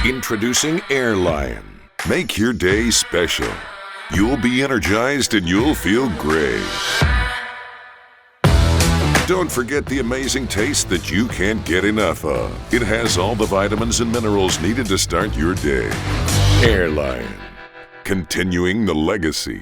Introducing Airlion. Make your day special. You'll be energized and you'll feel great. Don't forget the amazing taste that you can't get enough of. It has all the vitamins and minerals needed to start your day. Airlion. Continuing the legacy.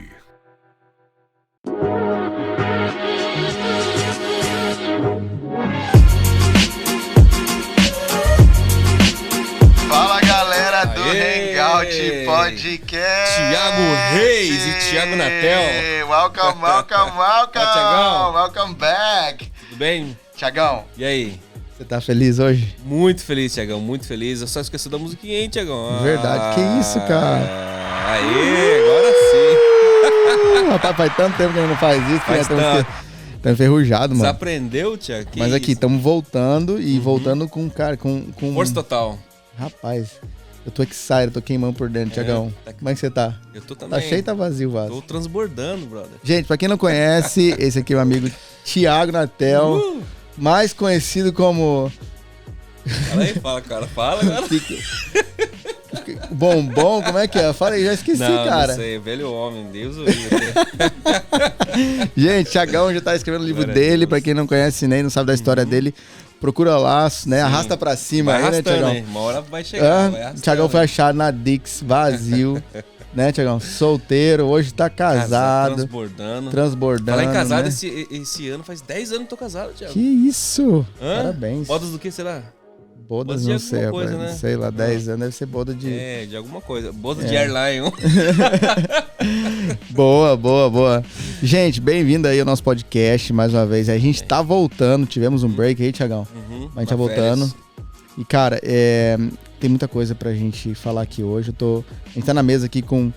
Fala galera do Hangout Podcast. Thiago Reis e Thiago Natel. Welcome, welcome, welcome. Thiagão. Welcome back. Tudo bem? Thiagão, E aí? Você tá feliz hoje? Muito feliz, Thiagão, muito feliz. Eu só esqueci da musiquinha, hein, Thiagão? Verdade, que isso, cara? Aê, agora sim. Rapaz, faz tanto tempo que a gente não faz isso, que Faz tanto. tá enferrujado, Você mano. aprendeu, Thiago? Que Mas aqui, isso? estamos voltando e voltando com, cara, com... Força total. Rapaz, eu tô excited, tô queimando por dentro, Thiagão. tá- Como é que você tá? Eu tô também. Tá cheio, tá vazio o vaso? Tô transbordando, brother. Gente, pra quem não conhece, esse aqui é o amigo Thiago Natel, mais conhecido como... Fala aí, fala, cara. Fala, cara. Bombom, como é que é? Fala aí, já esqueci, cara. Não sei, velho homem, Deus o livre. Gente, Thiagão já tá escrevendo o livro Glória a dele, Deus. pra quem não conhece nem, não sabe da história dele. Procura lá, né? Arrasta pra cima Vai aí, né, arrastando, Thiagão? hein? Uma hora vai chegar, vai arrastando. Thiagão foi achado na Dix, vazio, né, Thiagão? Solteiro, hoje tá casado, Transbordando. transbordando. Falar em casado, né? esse ano faz 10 anos que tô casado, Thiago. Que isso? Hã? Parabéns. Bodas do que será? Bodas, de não alguma sei, coisa, rapaz. né? Sei lá, 10 anos deve ser boda de... É, de alguma coisa. Bodas de Airline. Boa, boa, boa. Gente, bem-vindo aí ao nosso podcast mais uma vez. A gente tá voltando, tivemos um break aí, Thiagão. Mas a gente tá voltando. E, cara, tem muita coisa pra gente falar aqui hoje. A gente tá na mesa aqui com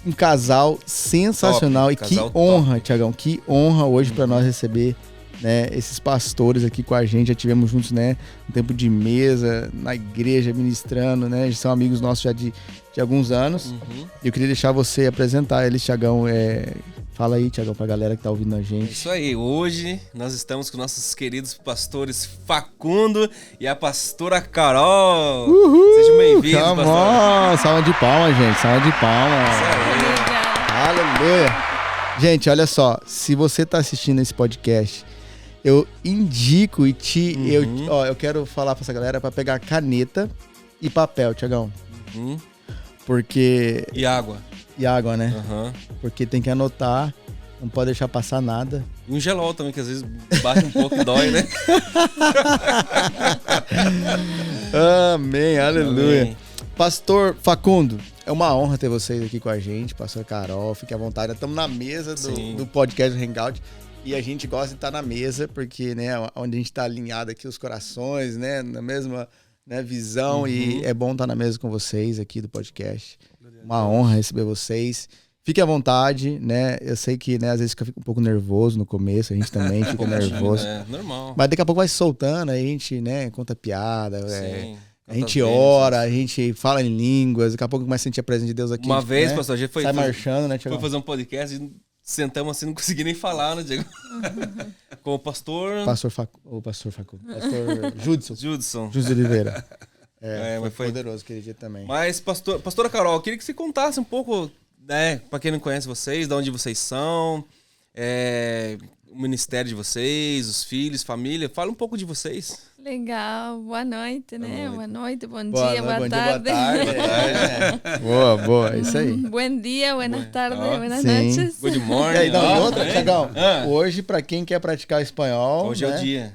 um casal sensacional. Top, E que casal honra, top. Thiagão, que honra hoje pra nós receber, né, esses pastores aqui com a gente. Já tivemos juntos, né, um tempo de mesa, na igreja, ministrando, né? Eles são amigos nossos já de alguns anos. E eu queria deixar você apresentar eles, Thiagão. Fala aí, Thiagão, pra galera que tá ouvindo a É gente. isso aí. Hoje nós estamos com nossos queridos pastores Facundo e a pastora Carol. Sejam bem-vindos, Come pastor. on! Salva de palmas, gente. Salva de palmas. Aleluia. Gente, olha só. Se você tá assistindo esse podcast, eu indico eu quero falar pra essa galera pra pegar caneta e papel, Thiagão. Porque... E água. E água, né? Aham. Porque tem que anotar. Não pode deixar passar nada. E um gelol também, que às vezes bate um pouco e dói, né? Amém, aleluia. Amém. Pastor Facundo, é uma honra ter vocês aqui com a gente. Pastor Carol, fique à vontade. Estamos na mesa Sim. do podcast Hangout. E a gente gosta de estar na mesa, porque, né, onde a gente está alinhado aqui os corações, né, na mesma, né, visão. E é bom estar na mesa com vocês aqui do podcast. Uma honra receber vocês. Fique à vontade, né? Eu sei que, né, às vezes fica um pouco nervoso no começo, a gente também fica nervoso. É normal. Mas daqui a pouco vai se soltando, aí a gente, né, conta piada, Sim. a gente Quantas ora, vezes? a gente fala em línguas, daqui a pouco começa a sentir a presença de Deus aqui. Uma vez, né? pastor, a gente foi Sai marchando, né, foi Thiago? fazer um podcast e sentamos assim, não consegui nem falar, né, Diego? Com o pastor Pastor Facundo, pastor Judson Judson. Oliveira. Mas foi- poderoso aquele dia também. Mas, pastora Carol, eu queria que você contasse um pouco, né, pra quem não conhece vocês, de onde vocês são, o ministério de vocês, os filhos, família. Fala um pouco de vocês. Legal, boa noite, né? Boa noite, bom Boa dia, noite, boa bom dia, tarde. Boa, é isso aí. Buen dia, buenas tardes, Ó, buenas sim. noches. Good E morning. aí, não, ó, e outra, hein? Thiagão, Ah, hoje, pra quem quer praticar espanhol, hoje é né, o dia.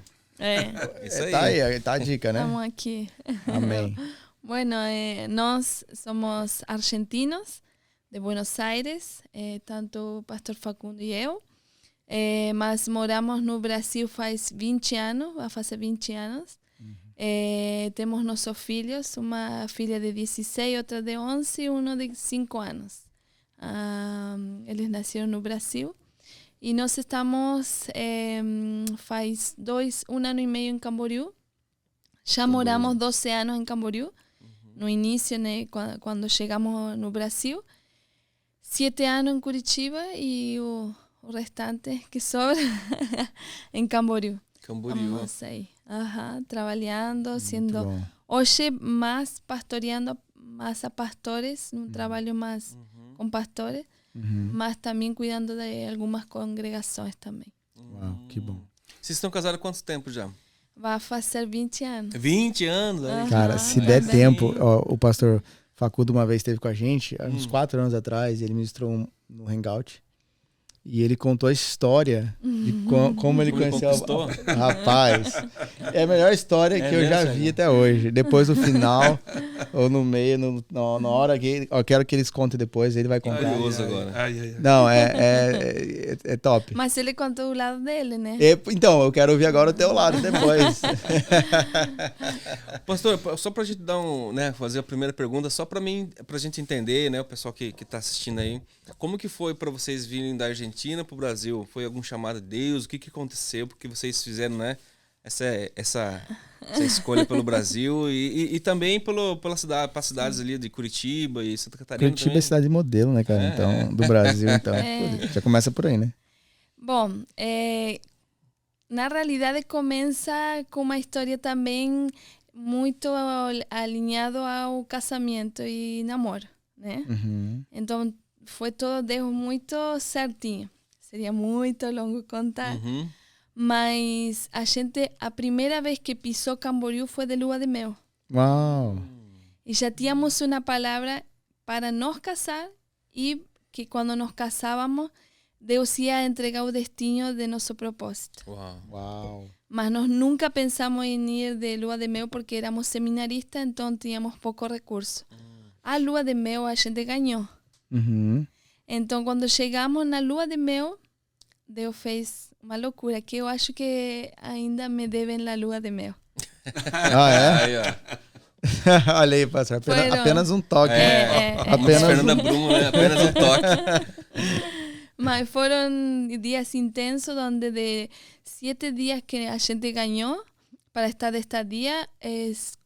Isso aí. Tá aí, tá a dica, né? Estamos aquí. Amém. Bueno, nós somos argentinos de Buenos Aires, tanto o pastor Facundo e eu, mas moramos no Brasil faz 20 anos, vai fazer 20 anos. Temos nossos filhos, uma filha de 16, outra de 11 e um de 5 anos. Eles nasceram no Brasil. E nós estamos faz 1 ano e meio em Camboriú. Já moramos 12 anos em Camboriú. No início, né, quando chegamos no Brasil. 7 anos em Curitiba e o restante que sobra em Camboriú. Camboriú. Vamos aí. Ajá, trabalhando, Muito sendo bom. hoje mais pastoreando mais a pastores, um trabalho mais com pastores, mas também cuidando de algumas congregações também. Uau, que bom. Vocês estão casados há quanto tempo já? Vai fazer 20 anos. 20 anos? Olha. Cara, se der também. tempo, ó, o pastor Facundo uma vez esteve com a gente, há uns 4 anos atrás, ele ministrou no Hangout. E ele contou a história de como ele conheceu conquistou? Rapaz, é a melhor história que eu já vi até hoje. Depois no final, ou no meio, na hora que eu quero que eles contem depois, ele vai contar. Curioso agora. Não, é top. Mas ele contou o lado dele, né? Então, eu quero ouvir agora o teu lado depois. Pastor, só pra gente dar fazer a primeira pergunta, só pra gente entender, né, o pessoal que tá assistindo aí, como que foi pra vocês virem da Argentina pro Brasil? Foi algum chamado de Deus? O que aconteceu? Porque vocês fizeram, né, essa escolha pelo Brasil e também pelas cidades ali de Curitiba e Santa Catarina. Curitiba também. é cidade modelo, né, cara? Então, do Brasil, então. Já começa por aí, né? Bom, na realidade começa com uma história também muito alinhado ao casamento e namoro, né? Então foi todo Deus muito certinho. Seria muito longo contar. Mas a primeira vez que pisou Camboriú foi de lua de mel. Uau! E já tínhamos uma palavra para nos casar e que quando nos casávamos, Deus ia entregar o destino de nosso propósito. Uau! Mas nós nunca pensamos em ir de lua de mel porque éramos seminaristas, então tínhamos pouco recurso. A lua de mel a gente ganhou. Então, quando chegamos na lua de mel, Deus fez uma loucura, que eu acho que ainda me devem a lua de mel. Ah, é? Aí, ó. Olha aí, pastor. Apenas um toque. Apenas Fernanda Bruno, né? Apenas um toque. Mas foram dias intensos, onde de 7 dias que a gente ganhou para estar desta dia,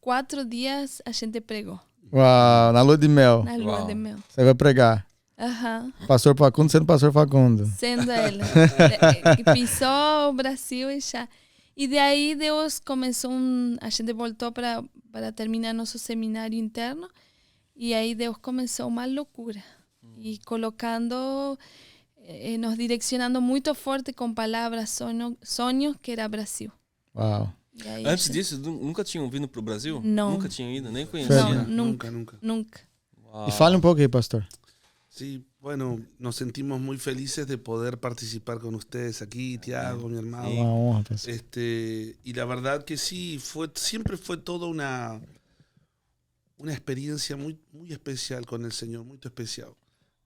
4 dias a gente pregou. Uau, na lua de mel. Na lua Uau. de mel. Você vai pregar. Aham. Pastor Facundo sendo pastor Facundo. Sendo ele. Que pisou o Brasil e já. E de aí Deus começou, a gente voltou para terminar nosso seminário interno. E aí Deus começou uma loucura. E colocando, nos direcionando muito forte com palavras, sonhos, que era Brasil. Uau. E aí Antes disso, nunca tinham vindo pro Brasil? Não. Nunca tinham ido, nem conhecia. Não, nunca. Uau. E fale um pouco aí, pastor. Sí, bueno, nos sentimos muy felices de poder participar con ustedes aquí, Tiago, mi hermano. Uma honra, pastor. Y la verdad que sí, siempre fue toda una experiencia muy, muy especial con el Señor, muy especial.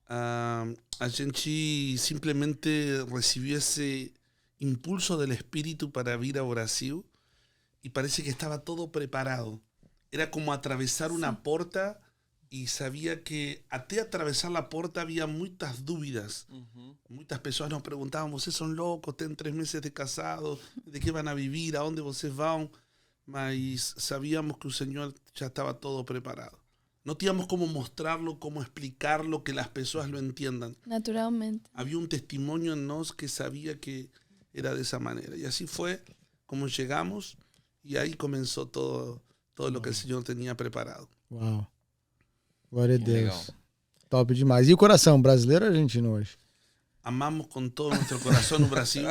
A gente simplemente recibió ese impulso del Espíritu para ir a Brasil y parece que estaba todo preparado. Era como atravesar una porta y sabía que até atravesar la porta había muchas dúvidas. Muchas personas nos preguntaban, ¿vocês son locos? Tienen 3 meses de casados, ¿de qué van a vivir? ¿A dónde vocês van? Mas sabíamos que el Señor ya estaba todo preparado. No teníamos cómo mostrarlo, cómo explicarlo, que las personas lo entiendan. Naturalmente. Había un testimonio en nos que sabía que era de esa manera. Y así fue como llegamos y ahí comenzó todo lo que el Señor tenía preparado. Uau. Glória a Deus. Legal. Top demais. E o coração, brasileiro ou argentino hoje? Amamos con todo nuestro corazón Brasil.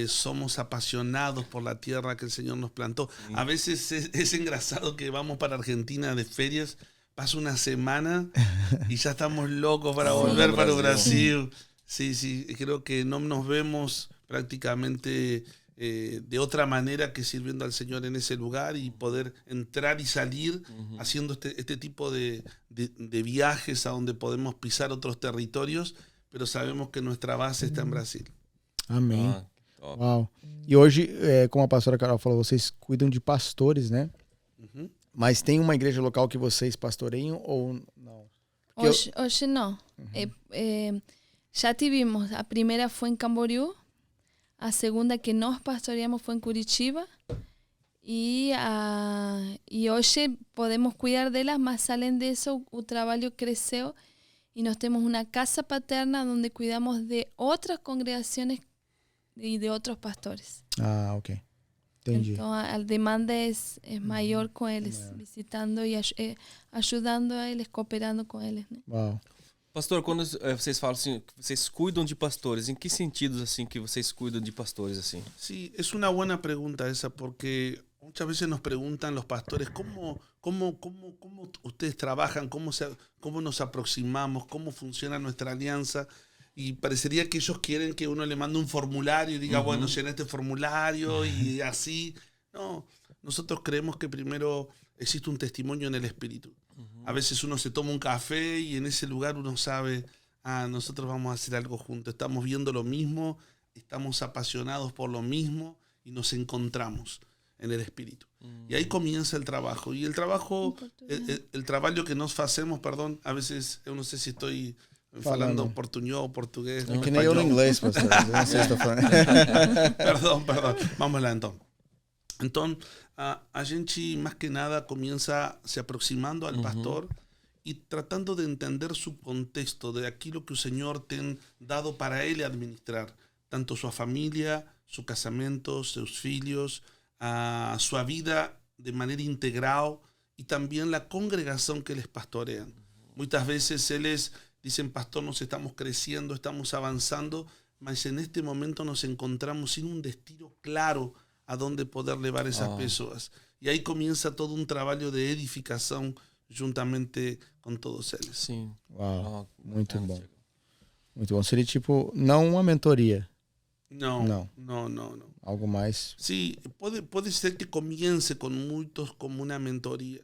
Somos apasionados por la tierra que el Señor nos plantó. A veces es engrasado que vamos para Argentina de ferias, pasa una semana y ya estamos locos para volver para Brasil. Sí, creo que no nos vemos prácticamente de otra manera que sirviendo al Señor en ese lugar y poder entrar y salir haciendo este tipo de viajes a donde podemos pisar otros territorios, pero sabemos que nuestra base está en Brasil. Amém. Ah, top. Uau. E hoje, como a pastora Carol falou, vocês cuidam de pastores, né? Mas tem uma igreja local que vocês pastoreiam ou não? Porque Hoje não. Já tivemos, a primeira foi em Camboriú, a segunda que nós pastoreamos foi em Curitiba e hoje podemos cuidar delas, mas além disso o trabalho cresceu e nós temos uma casa paterna onde cuidamos de outras congregações e de outros pastores. Ah, ok. Entendi. Então a demanda é maior com eles, visitando e ajudando eles, cooperando com eles, né? Uau. Pastor, quando vocês falam assim, que vocês cuidam de pastores, em que sentidos assim que vocês cuidam de pastores assim? Sí, es una buena pregunta esa, porque muchas veces nos preguntan los pastores cómo ustedes trabajan, cómo nos aproximamos, cómo funciona nuestra alianza. Y parecería que ellos quieren que uno le mande un formulario y diga, bueno, llena este formulario y así. No, nosotros creemos que primero existe un testimonio en el Espíritu. A veces uno se toma un café y en ese lugar uno sabe, nosotros vamos a hacer algo juntos. Estamos viendo lo mismo, estamos apasionados por lo mismo y nos encontramos en el Espíritu. Y ahí comienza el trabajo. Y el trabajo, el trabajo que nos hacemos, perdón, a veces, yo no sé si estoy falando portuñol ou português. É que nem eu no inglês, pastor. Eu não sei se estou falando. Perdão. Vamos lá, então. Então, a gente, más que nada, comienza se aproximando al pastor y tratando de entender su contexto, de aquilo que o Señor tem dado para ele administrar. Tanto sua família, su casamento, seus filhos, a sua vida de maneira integral y también la congregación que les pastorean. Muchas veces eles dicen, pastor, nos estamos creciendo, estamos avanzando, mas en este momento nos encontramos sin un destino claro a dónde poder llevar esas pessoas. Y ahí comienza todo un trabajo de edificación juntamente con todos eles. Sim. Uau, muito bom. Muito bom. Seria tipo, não uma mentoria. No. Algo mais. Sí, puede ser que comience con muchos como una mentoría,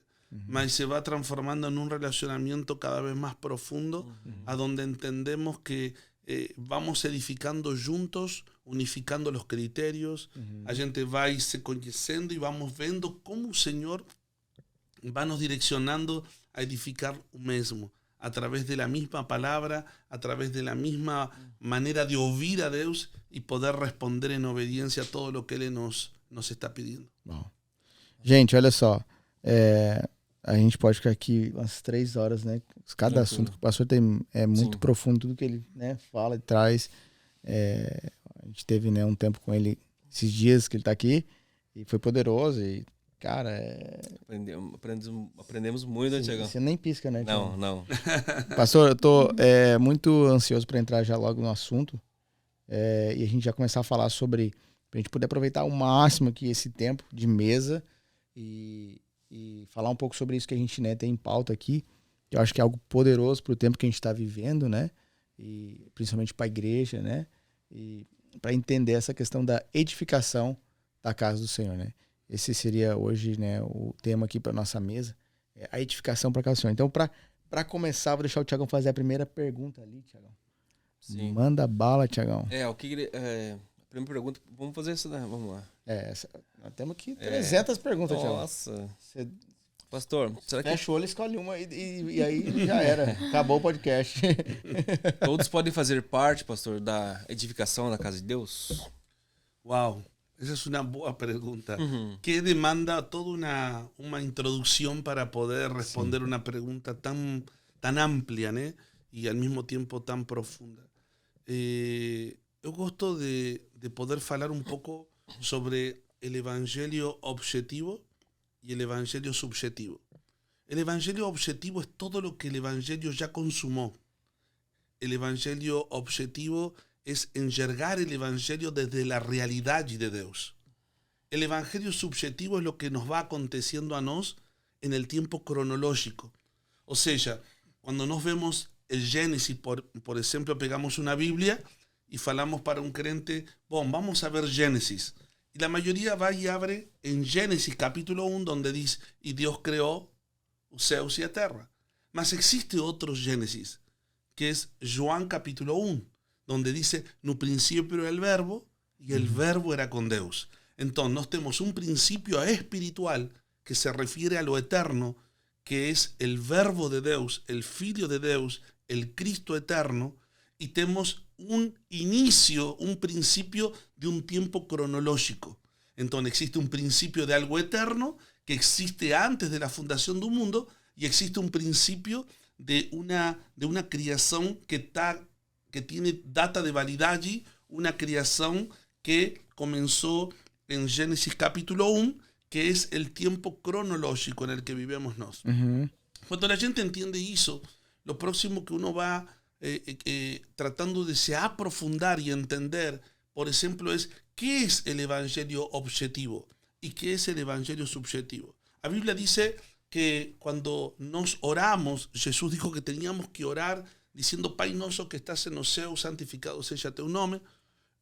mas se va transformando en un relacionamiento cada vez más profundo, a donde entendemos que vamos edificando juntos, unificando los criterios, a gente vai se conhecendo y vamos vendo como o Señor va nos direccionando a edificar o mesmo, a través de la misma palabra, a través de la misma manera de oír a Deus y poder responder en obediencia a todo lo que Ele nos está pidiendo. Uau. Gente, olha só. A gente pode ficar aqui umas 3 horas, né? Cada assunto que o pastor tem é muito profundo, tudo que ele, né, fala e traz. A gente teve, né, um tempo com ele esses dias que ele tá aqui e foi poderoso e, cara... Aprendemos muito, né, Tiagão? Você nem pisca, né, Tiagão? Não. Pastor, eu tô muito ansioso para entrar já logo no assunto e a gente já começar a falar sobre... Pra gente poder aproveitar ao máximo aqui esse tempo de mesa e falar um pouco sobre isso que a gente, né, tem em pauta aqui. Eu acho que é algo poderoso para o tempo que a gente está vivendo, né? E principalmente para a igreja, né? E para entender essa questão da edificação da casa do Senhor, né? Esse seria hoje, né, o tema aqui para nossa mesa, a edificação para a casa do Senhor. Então, para começar, vou deixar o Tiagão fazer a primeira pergunta ali, Tiagão. Sim. Manda bala, Tiagão. A primeira pergunta, vamos fazer isso, né? Vamos lá. Nós temos aqui 300 perguntas, Tiagão. Nossa. Pastor, será que... Fecha o olho, escolhe uma e aí já era. Acabou o podcast. Todos podem fazer parte, pastor, da edificação da casa de Deus? Wow, esa es una buena pregunta. Que demanda toda una introducción para poder responder una pregunta tan amplia, ¿no? Y al mismo tiempo tan profunda. Yo gosto de poder falar un poco sobre el evangelio objetivo y el evangelio subjetivo. El evangelio objetivo es todo lo que el evangelio ya consumó. El evangelio objetivo es enxergar el evangelio desde la realidad de Dios. El evangelio subjetivo es lo que nos va aconteciendo a nos en el tiempo cronológico. O sea, cuando nos vemos el Génesis, por ejemplo, pegamos una Biblia y falamos para un crente, vamos a ver Génesis. Y la mayoría va y abre en Génesis capítulo 1 donde dice, y Dios creó los cielos y la tierra. Mas existe otro Génesis, que es Juan capítulo 1, donde dice, no principio era el verbo, y el verbo era con Dios. Entonces, nos tenemos un principio espiritual que se refiere a lo eterno, que es el verbo de Dios, el Filho de Dios, el Cristo eterno, y tenemos un inicio, un principio de un tiempo cronológico. Entonces existe un principio de algo eterno que existe antes de la fundación del mundo y existe un principio de una creación que tiene data de validade, una creación que comenzó en Génesis capítulo 1, que es el tiempo cronológico en el que vivimos nosotros. Uhum. Cuando la gente entiende eso, lo próximo que uno va tratando de se aprofundar y entender, por ejemplo, es qué es el evangelio objetivo y qué es el evangelio subjetivo. La Biblia dice que cuando nos oramos, Jesús dijo que teníamos que orar diciendo, Pai noso que estás en los cielos, santificado sea teu nome.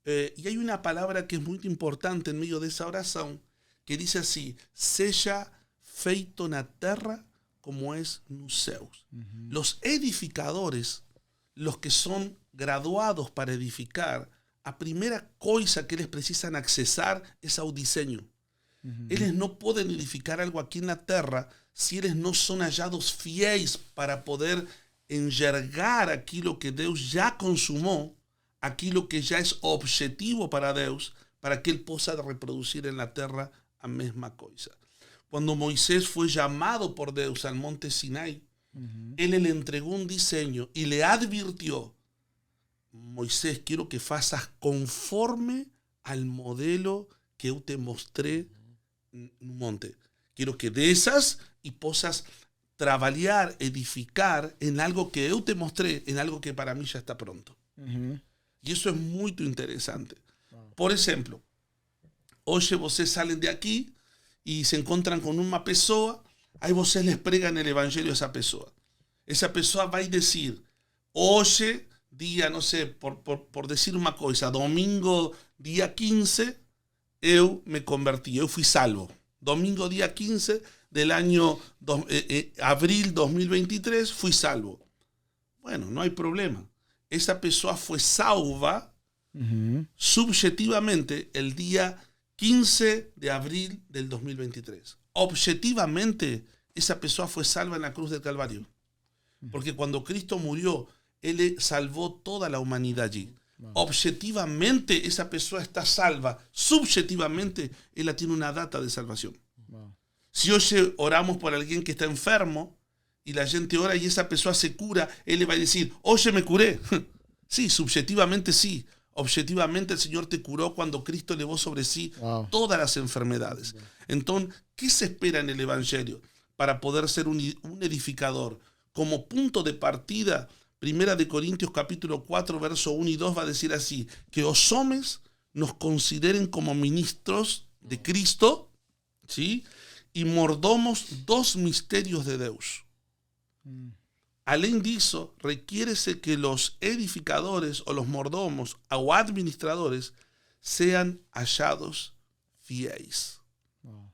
Y hay una palabra que es muy importante en medio de esa oración, que dice así, seja feito na terra como es nos céus. Los edificadores, los que son graduados para edificar, a primera coisa que eles precisan accesar es ao diseño. Eles no pueden edificar algo aquí en la tierra si eles no son hallados fiéis para poder enxergar aquilo que Deus já consumó, aquilo que já es objetivo para Deus, para que Él possa reproducir en la tierra a mesma coisa. Cuando Moisés fue llamado por Deus al monte Sinai, Él le entregó un diseño y le advirtió, Moisés, quiero que faças conforme al modelo que eu te mostré no monte. Quiero que desas y possas trabalhar, edificar en algo que eu te mostré, en algo que para mí ya está pronto. Y eso es muy interesante. Por ejemplo, hoje vocês salen de aquí y se encuentran con una pessoa, aí vocês les pregan el evangelio a esa pessoa. Esa pessoa vai decir, hoje, día, no sé, por decir una cosa, domingo, día 15, eu me convertí, eu fui salvo. Domingo, día 15 del año abril 2023, fui salvo. Bueno, no hay problema. Esa pessoa fue salva subjetivamente el día 15 de abril del 2023. Objetivamente, esa pessoa fue salva en la cruz del Calvario. Porque cuando Cristo murió, Él salvó toda la humanidad allí. Objetivamente, esa pessoa está salva. Subjetivamente, ella tiene una data de salvación. Si hoy oramos por alguien que está enfermo y la gente ora y esa pessoa se cura, Él le va a decir, hoy me curé. Sí, subjetivamente sí. Objetivamente el Señor te curó cuando Cristo llevó sobre sí todas las enfermedades. Entonces, ¿qué se espera en el Evangelio para poder ser un edificador? Como punto de partida, 1 Corintios capítulo 4, verso 1 y 2 va a decir así, que os hombres nos consideren como ministros de Cristo, ¿sí? Y mordomos dos misterios de Deus. Além disso, requiere-se que los edificadores o los mordomos o administradores sean hallados fiéis.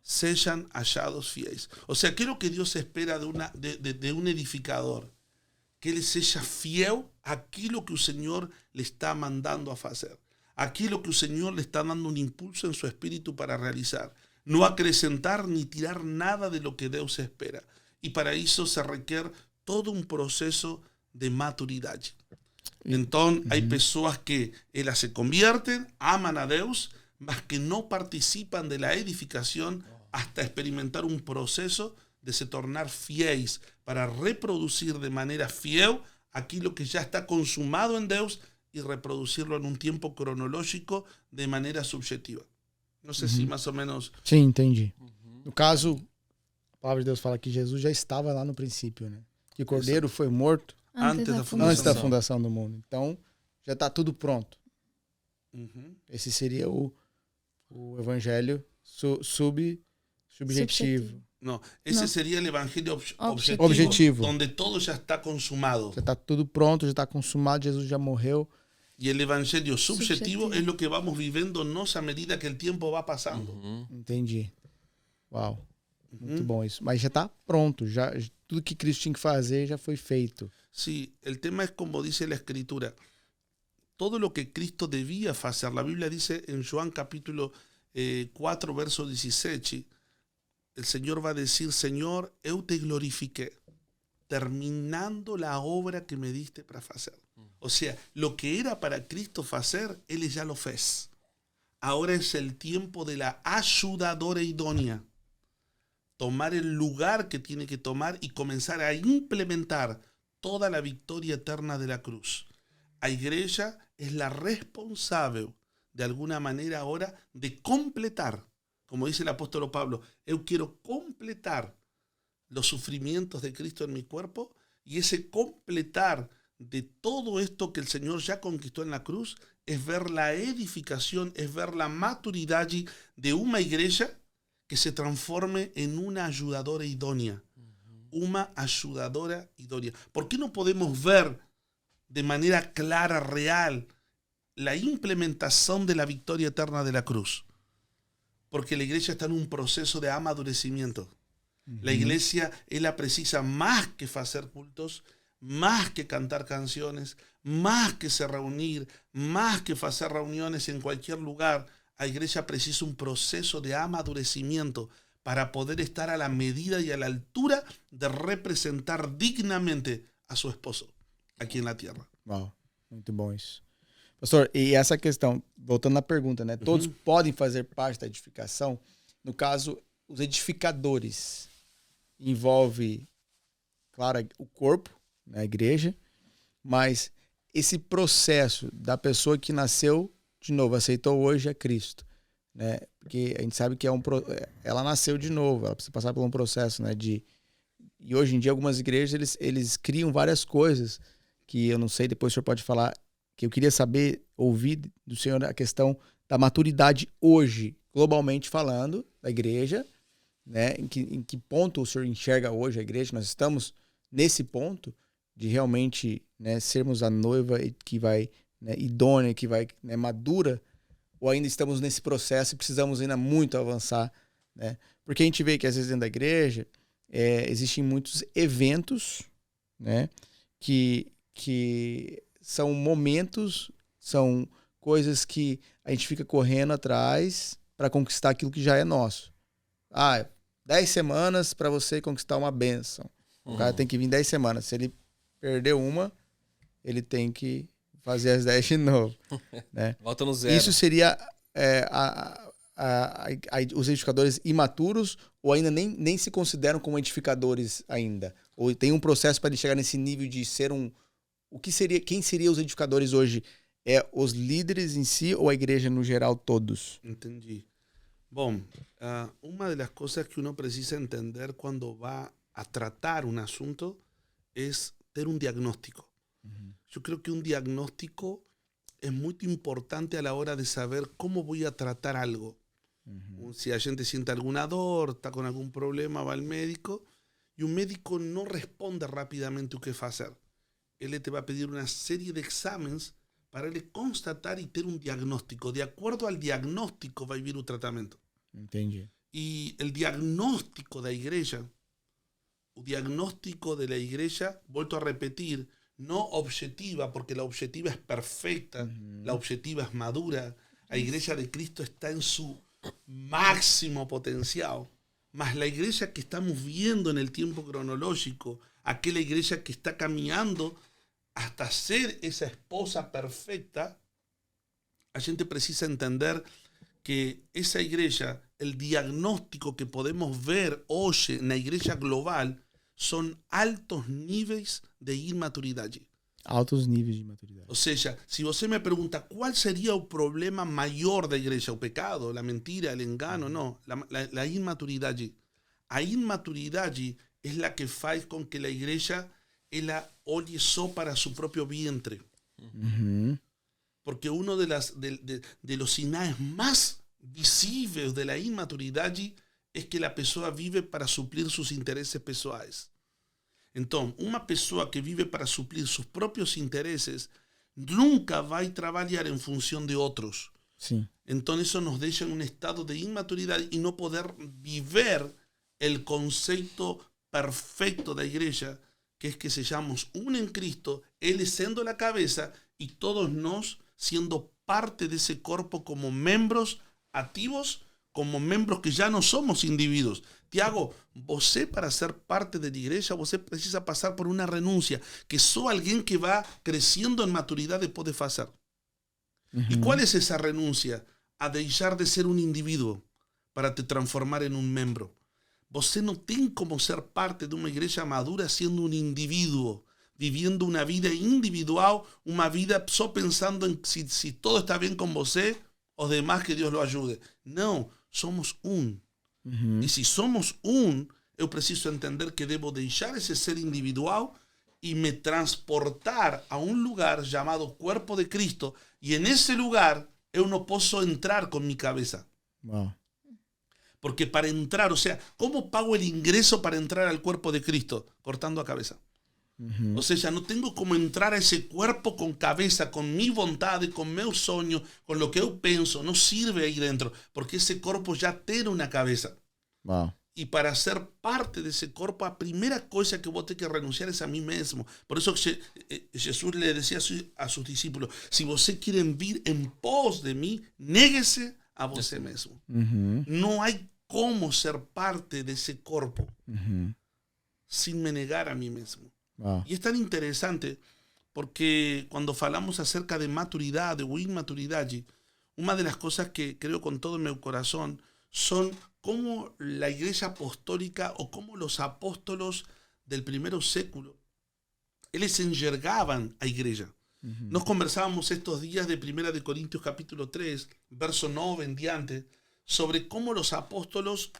Sean hallados fiéis. O sea, ¿qué es lo que Dios espera de un edificador? Que él sea fiel a aquilo que el Señor le está mandando a hacer. Aquilo que el Señor le está dando un impulso en su espíritu para realizar. No acrescentar ni tirar nada de lo que Dios espera. Y para eso se requiere todo un proceso de maturidad. Entonces, hay personas que ellas se convierten, aman a Dios, mas que no participan de la edificación hasta experimentar un proceso de se tornar fieles para reproducir de manera fiel aquello que ya está consumado en Dios y reproducirlo en un tiempo cronológico de manera subjetiva. No sé si más o menos... Sim, entendi. No caso, a palavra de Deus fala que Jesus já estava lá no princípio, né? Que o Cordeiro foi morto Antes da antes da fundação do mundo. Então, já está tudo pronto. Esse seria o evangelho subjetivo. No, ese No. sería el evangelio Objetivo. donde todo ya está consumado. Já está tudo pronto, já está consumado, Jesus já morreu. Y el evangelio subjetivo Subjetivo. es lo que vamos viviendo a medida que el tiempo va pasando. Entendi. Uau. Muito bom isso. Mas já está pronto. Já, tudo que Cristo tinha que fazer já foi feito. Sí, el tema es como dice la Escritura. Todo lo que Cristo debía hacer. La Biblia dice en Juan capítulo 4, verso 16, el Señor va a decir, Señor, eu te glorifiqué, terminando la obra que me diste para hacer. O sea, lo que era para Cristo hacer, Él ya lo fez. Ahora es el tiempo de la ayudadora idónea. Tomar el lugar que tiene que tomar y comenzar a implementar toda la victoria eterna de la cruz. La iglesia es la responsable de alguna manera ahora de completar, como dice el apóstol Pablo, yo quiero completar los sufrimientos de Cristo en mi cuerpo, y ese completar de todo esto que el Señor ya conquistó en la cruz es ver la edificación, es ver la maturidad de una iglesia que se transforme en una ayudadora idónea. Una ayudadora idónea. ¿Por qué no podemos ver de manera clara, real, la implementación de la victoria eterna de la cruz? Porque la iglesia está en un proceso de amadurecimiento. La iglesia, ella precisa más que hacer cultos, más que cantar canciones, más que se reunir, más que hacer reuniones en cualquier lugar. La iglesia precisa un proceso de amadurecimiento para poder estar a la medida y a la altura de representar dignamente a su esposo aqui na tierra. Uau, muito bom isso. Pastor, e essa questão, voltando à pergunta, né? Todos podem fazer parte da edificação? No caso, os edificadores envolve, claro, o corpo, né, a igreja, mas esse processo da pessoa que nasceu, de novo, aceitou hoje a Cristo, né? Porque a gente sabe que ela nasceu de novo, ela precisa passar por um processo, né? E hoje em dia algumas igrejas eles criam várias coisas que eu não sei, depois o senhor pode falar, que eu queria saber, ouvir do senhor a questão da maturidade hoje, globalmente falando, da igreja, né? Em que ponto o senhor enxerga hoje a igreja? Nós estamos nesse ponto de realmente, né, sermos a noiva que vai, né, idônea, que vai, né, madura, ou ainda estamos nesse processo e precisamos ainda muito avançar, né? Porque a gente vê que às vezes dentro da igreja existem muitos eventos, né, que são momentos, são coisas que a gente fica correndo atrás para conquistar aquilo que já é nosso. 10 semanas para você conquistar uma bênção. O cara tem que vir 10 semanas. Se ele perdeu uma, ele tem que fazer as 10 de novo. Né? Volta no zero. Isso seria os edificadores imaturos, ou ainda nem se consideram como edificadores ainda? Ou tem um processo para ele chegar nesse nível de ser um... Quem seria os edificadores hoje? Os líderes em si ou a igreja no geral todos? Entendi. Bom, uma das coisas que uno precisa entender quando vai a tratar um assunto é ter um diagnóstico. Eu creio que um diagnóstico é muito importante a la hora de saber como voy a tratar algo. Si a gente siente alguna dor, está con algún problema, va al médico, y un médico no responde rápidamente o que hacer. Él te va a pedir una serie de exámenes para él constatar y tener un diagnóstico. De acuerdo al diagnóstico va a vivir un tratamiento. Entendi. Y el diagnóstico de la iglesia, vuelto a repetir, no objetiva, porque la objetiva es perfecta, la objetiva es madura, la iglesia de Cristo está en su máximo potencial, mas la iglesia que estamos viendo en el tiempo cronológico, aquella iglesia que está caminando hasta ser esa esposa perfecta, la gente precisa entender que esa iglesia, el diagnóstico que podemos ver hoy en la iglesia global, son altos niveles de inmaturidade. Altos níveis de maturidade. Ou seja, se você me pergunta qual seria o problema maior da igreja, o pecado, a mentira, o engano, não, a imaturidade. A imaturidade é a que faz com que a igreja ela olhe só para seu próprio vientre. Porque uno de los sinais más visibles de la imaturidade es que la pessoa vive para suplir sus intereses pessoais. Então, uma pessoa que vive para suplir sus propios intereses nunca vai trabalhar en función de otros. Sim. Então, eso nos deixa en un estado de inmaturidade y no poder viver el concepto perfecto da igreja, que es que seamos uno en Cristo, Él siendo la cabeza y todos nos siendo parte de ese cuerpo como miembros activos, como miembros que ya no somos individuos. Tiago, você para ser parte de la iglesia, você precisa pasar por una renuncia, que só alguien que va creciendo en maturidad puede hacer. ¿Y cuál es esa renuncia? A dejar de ser un individuo para te transformar en un miembro. Você no tem como ser parte de una iglesia madura siendo un individuo, viviendo una vida individual, una vida só pensando en si todo está bien con você, os demás que Deus lo ajude. Não, somos um. E se somos um, eu preciso entender que devo deixar esse ser individual y me transportar a un lugar llamado Cuerpo de Cristo, y en ese lugar yo no puedo entrar con mi cabeza. Wow. Porque para entrar, o sea, ¿cómo pago el ingreso para entrar al Cuerpo de Cristo? Cortando a cabeza. O sea, ya no tengo como entrar a ese cuerpo con cabeza, con mi vontad, con meu sonho, con lo que yo pienso. No sirve ahí dentro, porque ese cuerpo ya tiene una cabeza. Wow. Y para ser parte de ese cuerpo, la primera cosa que vos tenés que renunciar es a mí mismo. Por eso Jesús le decía a sus discípulos, si vosotros quieren vir en pos de mí, néguese a vos mismo. No hay cómo ser parte de ese cuerpo sin me negar a mí mismo. Wow. Y es tan interesante porque cuando falamos acerca de maturidad, de inmaturidad, una de las cosas que creo con todo mi corazón son cómo la iglesia apostólica o cómo los apóstolos del primer século, ellos enxergaban a iglesia. Nos conversábamos estos días de 1 de Corintios capítulo 3, verso 9 en diante, sobre cómo los apóstolos,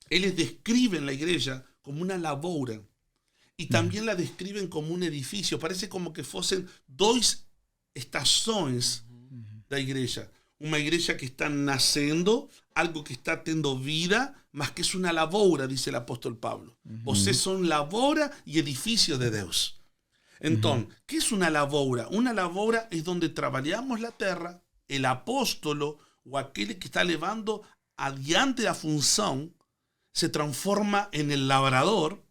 ellos describen la iglesia como una lavoura y también la describen como un edificio. Parece como que fuesen dos estaciones da iglesia. Una iglesia que está naciendo, algo que está teniendo vida, más que es una lavoura, dice el apóstol Pablo. Vocês son lavoura y edificio de Dios. Entonces, ¿qué es una lavoura? Una lavoura es donde trabajamos la tierra, el apóstolo o aquel que está llevando adiante la función se transforma en el labrador,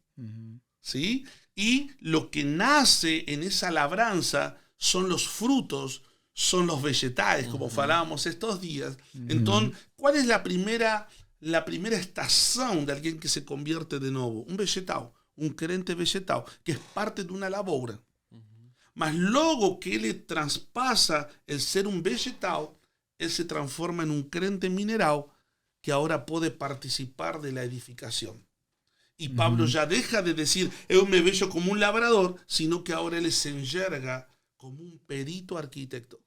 ¿sí? Y lo que nace en esa labranza son los frutos, son los vegetales, como falábamos estos días. Entonces, ¿cuál es la primera estación de alguien que se convierte de nuevo? Un vegetal, un crente vegetal, que es parte de una lavoura. Mas luego que él traspasa el ser un vegetal, él se transforma en un crente mineral que ahora puede participar de la edificación. Y Pablo ya deja de decir, yo me veo como un labrador, sino que ahora él se enxerga como un perito arquitecto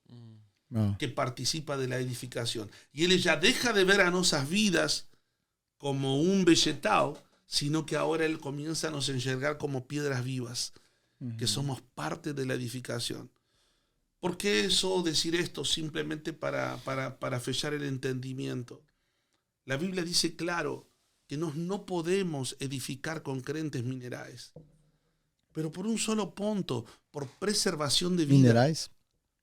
que participa de la edificación. Y él ya deja de ver a nuestras vidas como un vegetal, sino que ahora él comienza a nos enxergar como piedras vivas, que somos parte de la edificación. ¿Por qué eso decir esto? Simplemente para fechar el entendimiento. La Biblia dice claro que no podemos edificar con crentes minerales, pero por un solo punto, por preservación de vida. Minerais?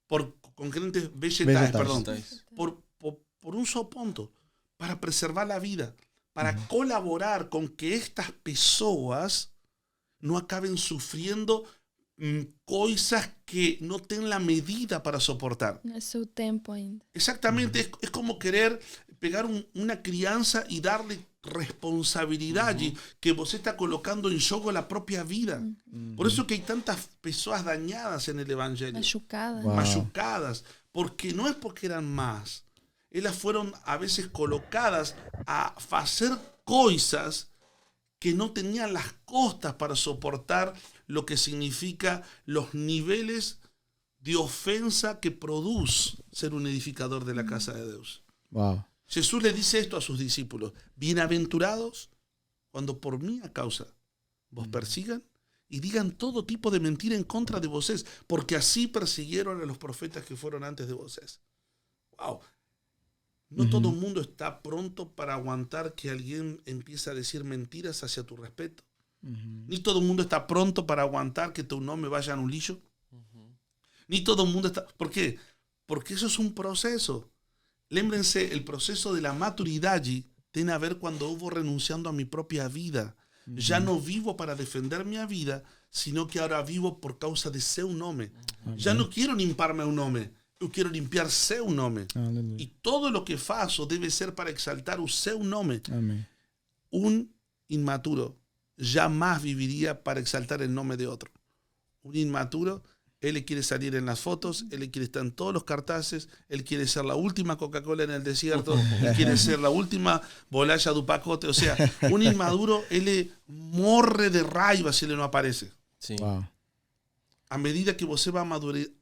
Con crentes vegetales, perdón. Vegetais. Por un solo punto, para preservar la vida, para colaborar con que estas personas no acaben sufriendo cosas que no tienen la medida para soportar. No es su tiempo ainda. Exactamente, es como querer pegar una crianza y darle responsabilidad y que vos está colocando en juego la propia vida. Por eso que hay tantas personas dañadas en el evangelio. Machucada. Wow. Machucadas, porque no es porque eran más. Ellas fueron a veces colocadas a hacer cosas que no tenían las costas para soportar lo que significa los niveles de ofensa que produce ser un edificador de la casa de Dios. Wow. Jesús le dice esto a sus discípulos: bienaventurados cuando por mí a causa vos persigan y digan todo tipo de mentira en contra de vosotros, porque así persiguieron a los profetas que fueron antes de vosotros. Wow. No todo el mundo está pronto para aguantar que alguien empiece a decir mentiras hacia tu respeto. Ni todo el mundo está pronto para aguantar que tu nombre vaya en un lixo. Ni todo el mundo está... ¿Por qué? Porque eso es un proceso. Lémbrense, el proceso de la maturidad tiene a ver cuando hubo renunciando a mi propia vida. Ya no vivo para defender mi vida, sino que ahora vivo por causa de seu nome. Ya no quiero limparme un nome. Eu quero limpiar seu nome. Aleluia. E todo lo que faço deve ser para exaltar o seu nome. Amém. Un inmaturo jamás viviría para exaltar el nombre de otro. Un inmaturo, él quiere salir en las fotos, él quiere estar en todos los cartaces, él quiere ser la última Coca-Cola en el desierto, él quiere ser la última bolacha do pacote. O sea, un inmaduro, él morre de raiva si él no aparece. Sim. Wow. A medida que você va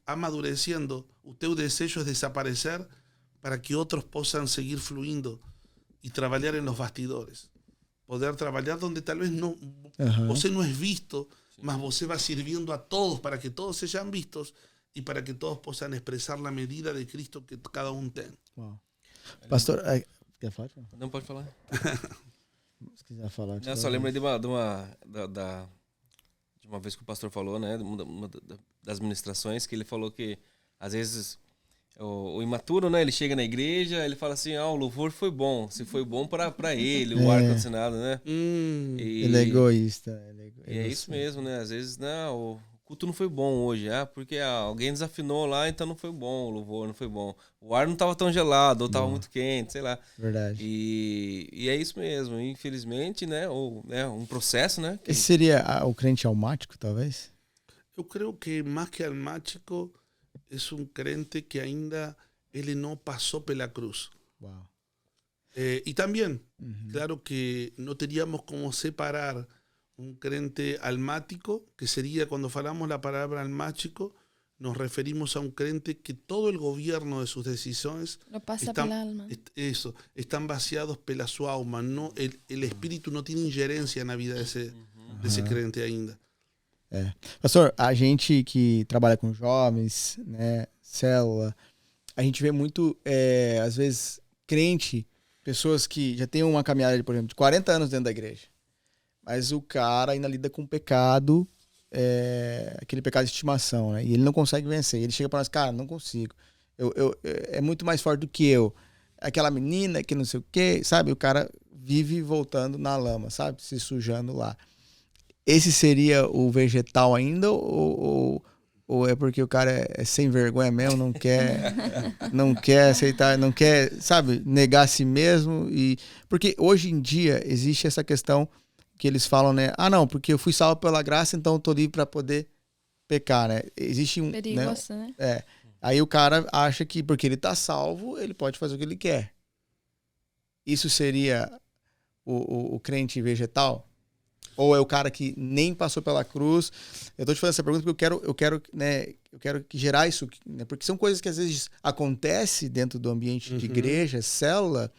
amadureciendo, o teu desejo es desaparecer para que otros puedan seguir fluyendo y trabajar en los bastidores. Poder trabajar donde tal vez no, você no es visto, mas você va sirviendo a todos para que todos sean vistos y para que todos puedan expresar la medida de Cristo que cada uno tenga. Wow. Pastor, quer falar? Não pode falar. Se quiser falar. Eu só lembrei de uma vez que o pastor falou, né, das ministrações, que ele falou que às vezes o imaturo, né, ele chega na igreja, ele fala assim, o louvor foi bom, se foi bom para ele, o ar-condicionado, né? Ele é egoísta. E é isso mesmo, né? Às vezes, não, o culto não foi bom hoje, porque alguém desafinou lá, então não foi bom, o louvor não foi bom. O ar não estava tão gelado, ou estava muito quente, sei lá. Verdade. E é isso mesmo, infelizmente, né? Ou um processo, né? Esse seria o crente almático, talvez? Eu creio que mais que almático é crente que ainda ele não passou pela cruz. Wow. Y también, claro que no teníamos como separar un crente almático, que sería cuando falamos la palabra almático, nos referimos a un crente que todo el gobierno de sus decisiones Lo pasa por el alma. están vaciados pela su alma. No, el espíritu no tiene injerencia na vida desse crente ainda. Pastor, a gente que trabalha com jovens, né, célula, a gente vê muito, às vezes, crente, pessoas que já têm uma caminhada, por exemplo, de 40 anos dentro da igreja. Mas o cara ainda lida com pecado, aquele pecado de estimação, né? E ele não consegue vencer. Ele chega para nós, cara, não consigo. É muito mais forte do que eu. Aquela menina que não sei o quê, sabe? O cara vive voltando na lama, sabe? Se sujando lá. Esse seria o vegetal ainda ou é porque o cara é sem vergonha mesmo, não quer aceitar, não quer, sabe, negar a si mesmo? Porque hoje em dia existe essa questão que eles falam, né? Não, porque eu fui salvo pela graça, então eu tô livre para poder pecar, né? Existe um... Perigoso, né? Aí o cara acha que porque ele tá salvo, ele pode fazer o que ele quer. Isso seria o crente vegetal? Ou é o cara que nem passou pela cruz? Eu tô te fazendo essa pergunta porque eu quero que gerar isso, né? Porque são coisas que às vezes acontecem dentro do ambiente de igreja, célula,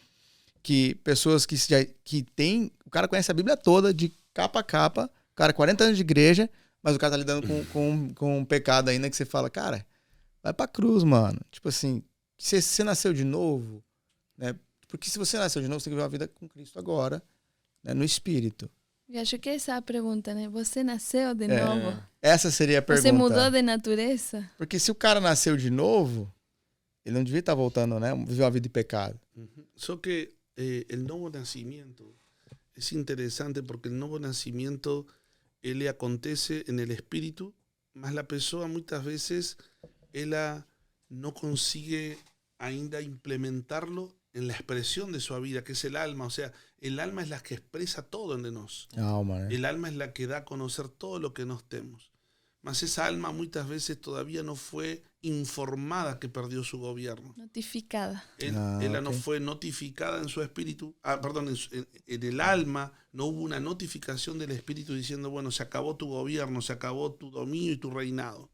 que pessoas que tem, o cara conhece a Bíblia toda, de capa a capa, o cara 40 anos de igreja, mas o cara tá lidando com um pecado ainda que você fala, cara, vai pra cruz, mano. Tipo assim, você nasceu de novo, né? Porque se você nasceu de novo, você tem que viver uma vida com Cristo agora, né? No Espírito. Eu acho que essa é a pergunta, né? Você nasceu de novo? Essa seria a pergunta. Você mudou de natureza? Porque se o cara nasceu de novo, ele não devia estar voltando, né? Viver uma vida de pecado. Só que el nuevo nacimiento es interesante porque el nuevo nacimiento ele acontece en el espíritu, mas la pessoa muchas veces ela no consigue ainda implementarlo en la expresión de su vida, que es el alma. O sea, el alma es la que expresa todo en nos. El alma es la que da a conocer todo lo que nos temos. Mas esa alma muchas veces todavía no fue informada que perdió su gobierno. Notificada. Ella no fue notificada en su espíritu, en el alma no hubo una notificación del espíritu diciendo, bueno, se acabó tu gobierno, se acabó tu dominio y tu reinado.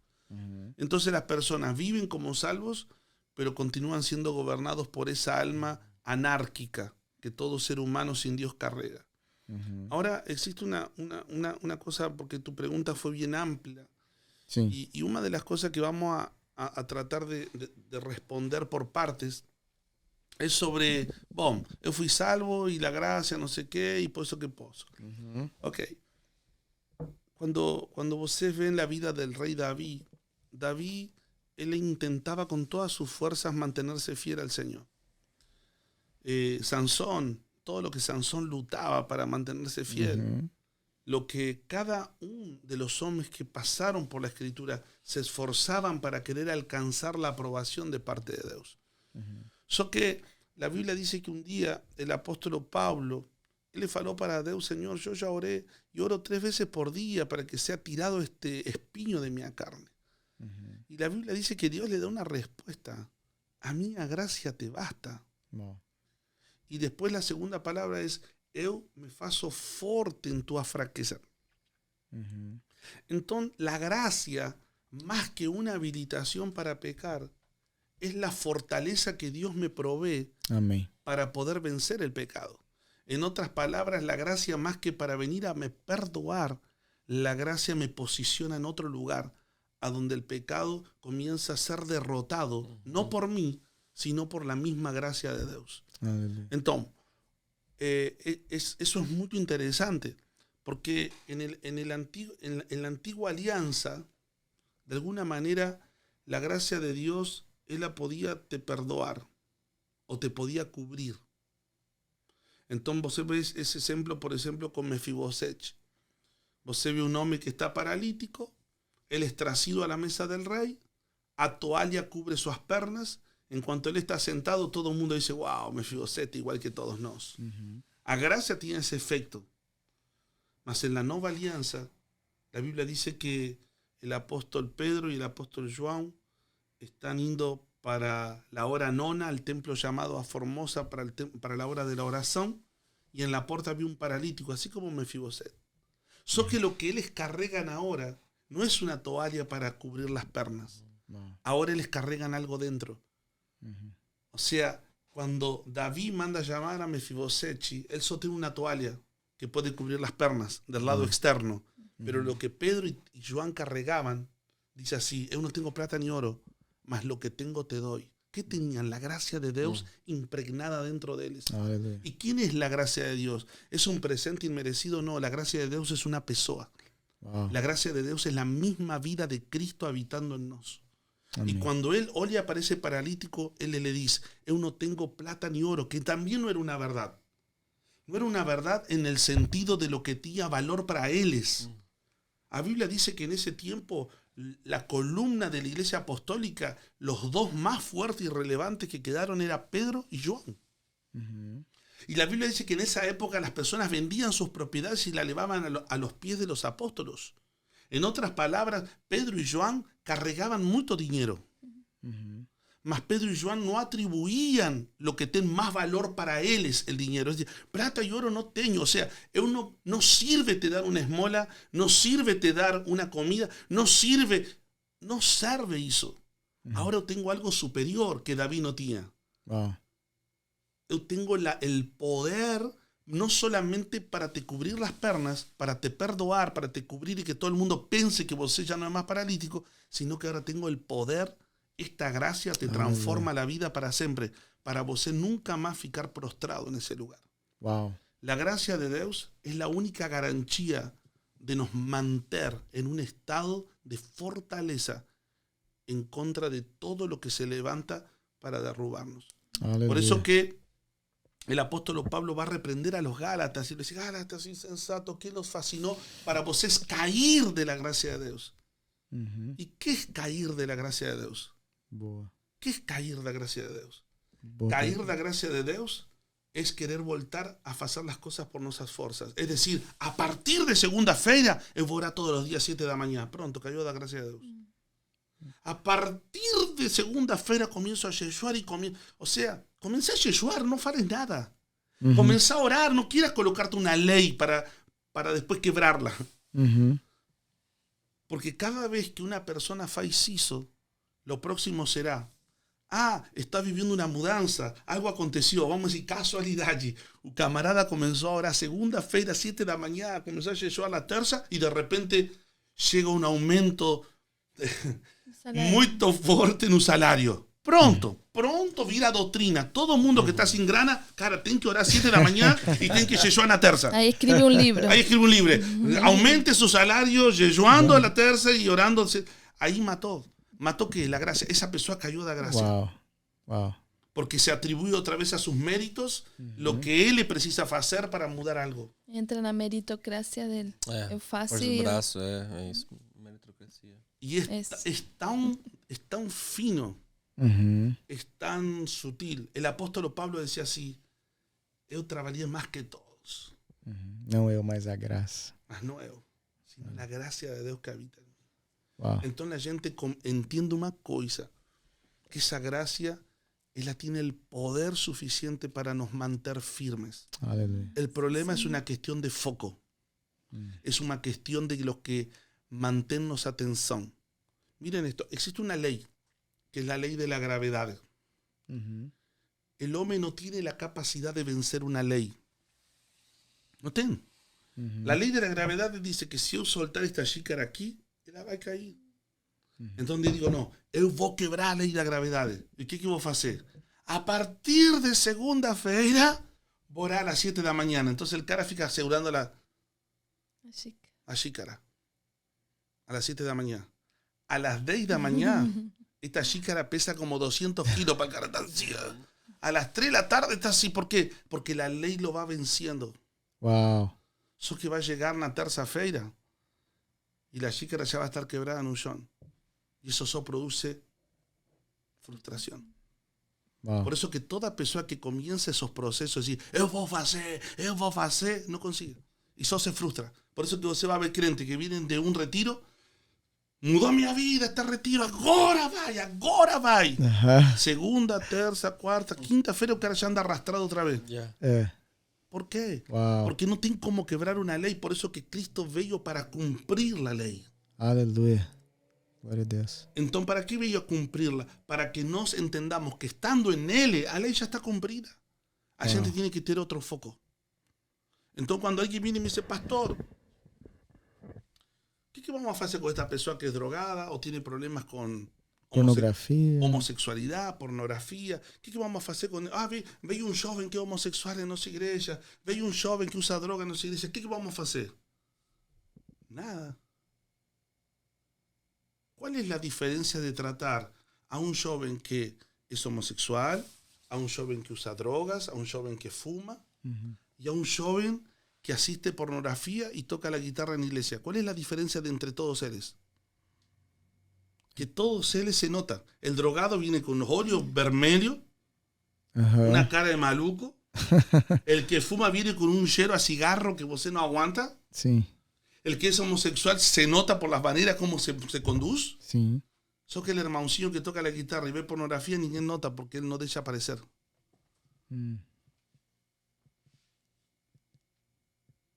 Entonces las personas viven como salvos, pero continúan siendo gobernados por esa alma anárquica que todo ser humano sin Dios carrega. Ahora existe una cosa, porque tu pregunta fue bien amplia, sí. Y una de las cosas que vamos a tratar de responder por partes es sobre, bom, yo fui salvo y la gracia, no sé qué, y por eso que poso. Ok. Cuando vocês ven la vida del rey David, él intentaba con todas sus fuerzas mantenerse fiel al Señor. Sansón, todo lo que Sansón lutaba para mantenerse fiel. Lo que cada uno de los hombres que pasaron por la Escritura se esforzaban para querer alcanzar la aprobación de parte de Dios. So que la Biblia dice que un día el apóstol Pablo, él le faló para Dios, Señor, yo ya oré y oro 3 veces por día para que sea tirado este espino de mi carne. Y la Biblia dice que Dios le da una respuesta. A mí a gracia te basta. Y después la segunda palabra es, eu me faço forte en tu fraqueza. Entonces, la gracia, más que una habilitación para pecar, es la fortaleza que Dios me provee Amém. para poder vencer el pecado. En otras palabras, la gracia, más que para venir a me perdoar, la gracia me posiciona en otro lugar, a donde el pecado comienza a ser derrotado, no por mí, sino por la misma gracia de Dios. Aleluia. Entonces, eso es muy interesante, porque en la antigua alianza, de alguna manera, la gracia de Dios, Él la podía te perdoar o te podía cubrir. Entonces, vos ves ese ejemplo, por ejemplo, con Mefibosech. Vos ve un hombre que está paralítico, él es traído a la mesa del rey, a toalla cubre sus pernas. En cuanto él está sentado, todo el mundo dice, wow, Mefiboseth, igual que todos nos. A gracia tiene ese efecto. Mas en la nueva alianza, la Biblia dice que el apóstol Pedro y el apóstol João están yendo para la hora nona al templo llamado a Formosa para la hora de la oración, y en la puerta había un paralítico, así como Mefiboseth. Que lo que ellos cargan ahora no es una toalla para cubrir las pernas. Ahora ellos cargan algo dentro. O sea, cuando David manda a llamar a Mefiboseth, él solo tiene una toalla que puede cubrir las pernas del lado externo. Pero lo que Pedro y Joan cargaban, dice así, yo no tengo plata ni oro, mas lo que tengo te doy. ¿Qué tenían? La gracia de Dios impregnada dentro de ellos. Aleluia. ¿Y quién es la gracia de Dios? ¿Es un presente inmerecido? No, la gracia de Dios es una pessoa. Uau. La gracia de Dios es la misma vida de Cristo habitando en nosotros. Amém. Y cuando él oye para ese paralítico, él le dice, yo no tengo plata ni oro, que también no era una verdad. No era una verdad en el sentido de lo que tenía valor para ellos. La Biblia dice que en ese tiempo la columna de la iglesia apostólica, los dos más fuertes y relevantes que quedaron era Pedro y Joan. Y la Biblia dice que en esa época las personas vendían sus propiedades y la llevaban a los pies de los apóstolos. En otras palabras, Pedro y Joan cargaban mucho dinero. Mas Pedro y Joan no atribuían lo que ten más valor para ellos, el dinero. Es decir, plata y oro no tengo. O sea, no sirve te dar una esmola, no sirve te dar una comida, no sirve eso. Ahora yo tengo algo superior que David no tenía. Uau. Yo tengo el poder no solamente para te cubrir las pernas, para te perdoar, para te cubrir y que todo el mundo piense que vos ya no es más paralítico, sino que ahora tengo el poder. Esta gracia te transforma la vida para siempre, para vos nunca más ficar prostrado en ese lugar. Uau. La gracia de Dios es la única garantía de nos mantener en un estado de fortaleza en contra de todo lo que se levanta para derrubarnos. Aleluia. Por eso que el apóstol Pablo va a reprender a los Gálatas y le dice, Gálatas insensatos, ¿qué los fascinó para vosotros caer de la gracia de Dios? ¿Y qué es caer de la gracia de Dios? Boa. ¿Qué es caer de la gracia de Dios? Boa. Caer de la gracia de Dios es querer voltar a hacer las cosas por nuestras fuerzas. Es decir, a partir de segunda-feira, eu vou orar todos los días 7 de la mañana. Pronto, cayó de la gracia de Dios. A partir de segunda-feira comienzo a jejuar y comienzo... O sea, comencé a jejuar, no fares nada. Comencé a orar, no quieras colocarte una ley para después quebrarla. Porque cada vez que una persona faz eso, lo próximo será, está viviendo una mudanza, algo aconteció, vamos a decir casualidad. Un camarada comenzó a orar segunda-feira, 7 de la mañana, comenzó a jejuar la tercera y de repente llega un aumento muy fuerte en un salario. Pronto vira doutrina. Todo mundo que está sin grana, cara, tiene que orar 7 de la mañana y tiene que jejuar la tercera. Ahí escribe un libro. Ahí escribe un libro. Aumente su salario, jejuando a la tercera y orando. Ahí mató. Mató que la gracia. Esa persona cayó de la gracia. Uau. Uau. Porque se atribuye otra vez a sus méritos lo que él le precisa hacer para mudar algo. Entra na meritocracia dele. Eu faço Força e do braço, é isso. Meritocracia. Y es tan fino, es tan sutil. El apóstol Pablo decía así, yo trabajé más que todos. Não eu, mas a graça. Mas no yo, sino la gracia de Dios que habita en mí. Uau. Entonces la gente entiende una cosa, que esa gracia, ella tiene el poder suficiente para nos mantener firmes. Aleluia. El problema es una cuestión de foco. Es una cuestión de lo que mantenernos atención. Miren esto, existe una ley que que es la lei de la gravedad. El hombre no tiene la capacidad de vencer una ley. No tiene. La ley de la gravedad dice que si yo soltar esta xícara aquí, ela vai cair. Entonces digo, no, eu vou quebrar a lei da gravedade. E o que eu vou fazer? A partir de segunda-feira, vou orar a las 7 da manhã. Entonces el cara fica asegurando la xícara. A las 7 da manhã. A las 10 da manhã, esta xícara pesa como 200 kilos para el cara tan así. A las 3 de la tarde está así. ¿Por qué? Porque la ley lo va venciendo. Uau. Só que vai chegar na terça-feira e a xícara já vai estar quebrada no chão. E isso só produce frustração. Uau. Por isso que toda pessoa que comienza esos processos e eu vou fazer, não consegue. E só se frustra. Por isso que você vai ver crentes que vienen de um retiro, mudou minha vida este retiro, agora vai. Segunda, terça, quarta, quinta-feira o cara já anda arrastrado outra vez. É. ¿Por qué? Uau. Porque no tiene cómo quebrar una ley. Por eso que Cristo veio para cumplir la ley. Aleluia. Glória a Deus. Entonces, ¿para qué veio a cumplirla? Para que nos entendamos que estando en Él, a ley ya está cumplida. A gente tiene que tener otro foco. Entonces, cuando alguien viene y me dice, pastor, ¿qué vamos a hacer con esta persona que es drogada o tiene problemas con Pornografia. homosexualidade, pornografia? O que vamos a fazer com ele? Veio um jovem que é homossexual em nossa igreja, veio um jovem que usa droga em nossa igreja, o que vamos a fazer? Nada. Qual é a diferença de tratar a um jovem que é homossexual, a um jovem que usa drogas, a um jovem que fuma, e a um jovem que assiste pornografia e toca a guitarra na igreja? Qual é a diferença entre todos eles? Que todos eles se notan. El drogado viene con los ojos vermelhos, una cara de maluco. El que fuma viene con un cheiro a cigarro que você no aguanta. Sim. El que es homosexual se nota por las maneras como se conduce. Sim. Só que el hermanoncillo que toca la guitarra y ve pornografía, ninguém nota porque él no deja aparecer.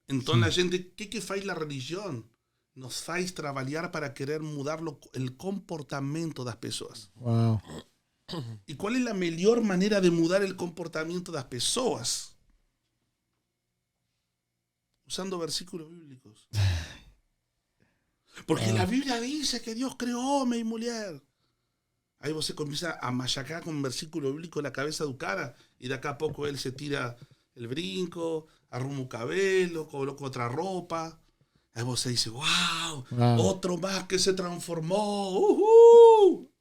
Entonces la gente, ¿qué faz la religión? Nos faz trabalhar para querer mudar el comportamiento das pessoas. Uau. ¿Y cuál es la mejor manera de mudar el comportamiento de las personas? Usando versículos bíblicos. Porque la Biblia dice que Dios creó hombre y mujer. Ahí você comienza a machacar con versículo bíblico en la cabeza do cara y de acá a poco él se tira el brinco, arruma o cabelo, coloca otra ropa. Aí você dice, wow, otro más que se transformó.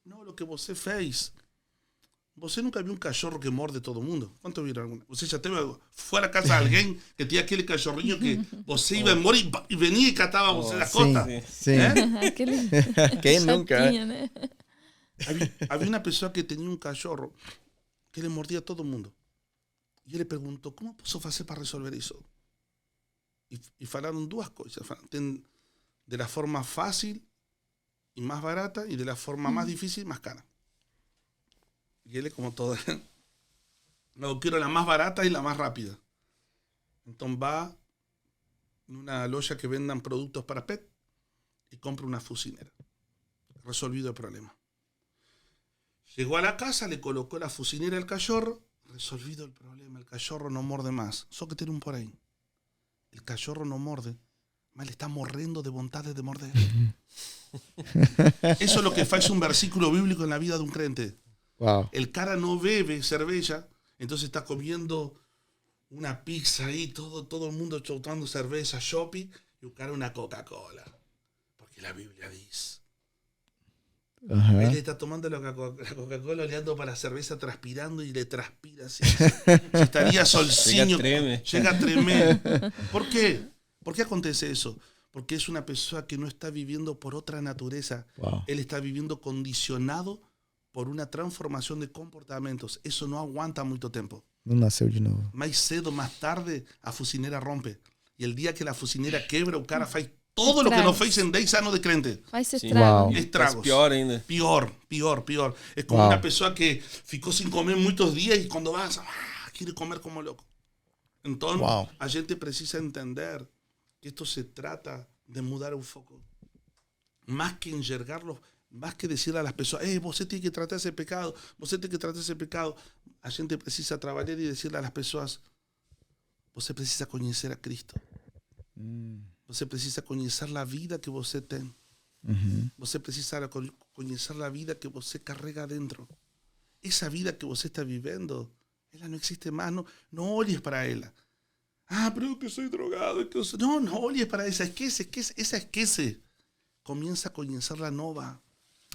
No, lo que você fez. Você nunca viu um cachorro que morde todo mundo? ¿Cuánto vieron alguna? Você já teve, foi à casa de alguém que tinha aquele cachorrinho que você ia embora e venia e catava você da costa? Sim. Quem nunca? Né? Havia uma pessoa que tinha um cachorro que ele mordia todo mundo. E ele perguntou, como posso fazer para resolver isso? Y falaron dos cosas. De la forma fácil y más barata y de la forma más difícil y más cara. Y él es como todo. No, quiero la más barata y la más rápida. Entonces va en una loja que vendan productos para pet y compra una fucinera. Resolvido el problema. Llegó a la casa, le colocó la fucinera al cachorro. Resolvido el problema. El cachorro no morde más. Solo que tiene un por ahí. El cachorro no morde, mas le está morrendo de vontade de morder. Eso es lo que hace un versículo bíblico en la vida de un creyente. Wow. El cara no bebe cerveza, entonces está comiendo una pizza ahí, todo el mundo chutando cerveza, shopping, y el cara una Coca-Cola. Porque la Biblia dice. Él está tomando la Coca-Cola, oleando para la cerveza, transpirando y le transpira así. Estaría solciño. Llega a tremer. ¿Por qué? ¿Por qué acontece eso? Porque es una persona que no está viviendo por otra naturaleza. Wow. Él está viviendo condicionado por una transformación de comportamientos. Eso no aguanta mucho tiempo. Não nasceu de novo. Más cedo, más tarde, a fucinera rompe. Y el día que la fucinera quebra, o cara faz todo lo que no fez en 10 años de crente. Faz estrago. Wow. Estragos. Pior ainda. Pior. Es como una persona que ficó sin comer muchos días y cuando vas, quiere comer como loco. Entonces, a gente precisa entender que esto se trata de mudar un foco. Más que enxergar Más que decirle a las pessoas, você tem que tratar esse pecado, você tem que tratar esse pecado, a gente precisa trabalhar e decirle a las pessoas, você precisa conhecer a Cristo. Você precisa conhecer a vida que você tem. Você precisa conhecer a vida que você carrega dentro. Esa vida que você está vivendo, ela não existe más. No olhes para ela. Pero yo que soy drogado. No olhes para esa. Esquece. Comienza a conocer la nova.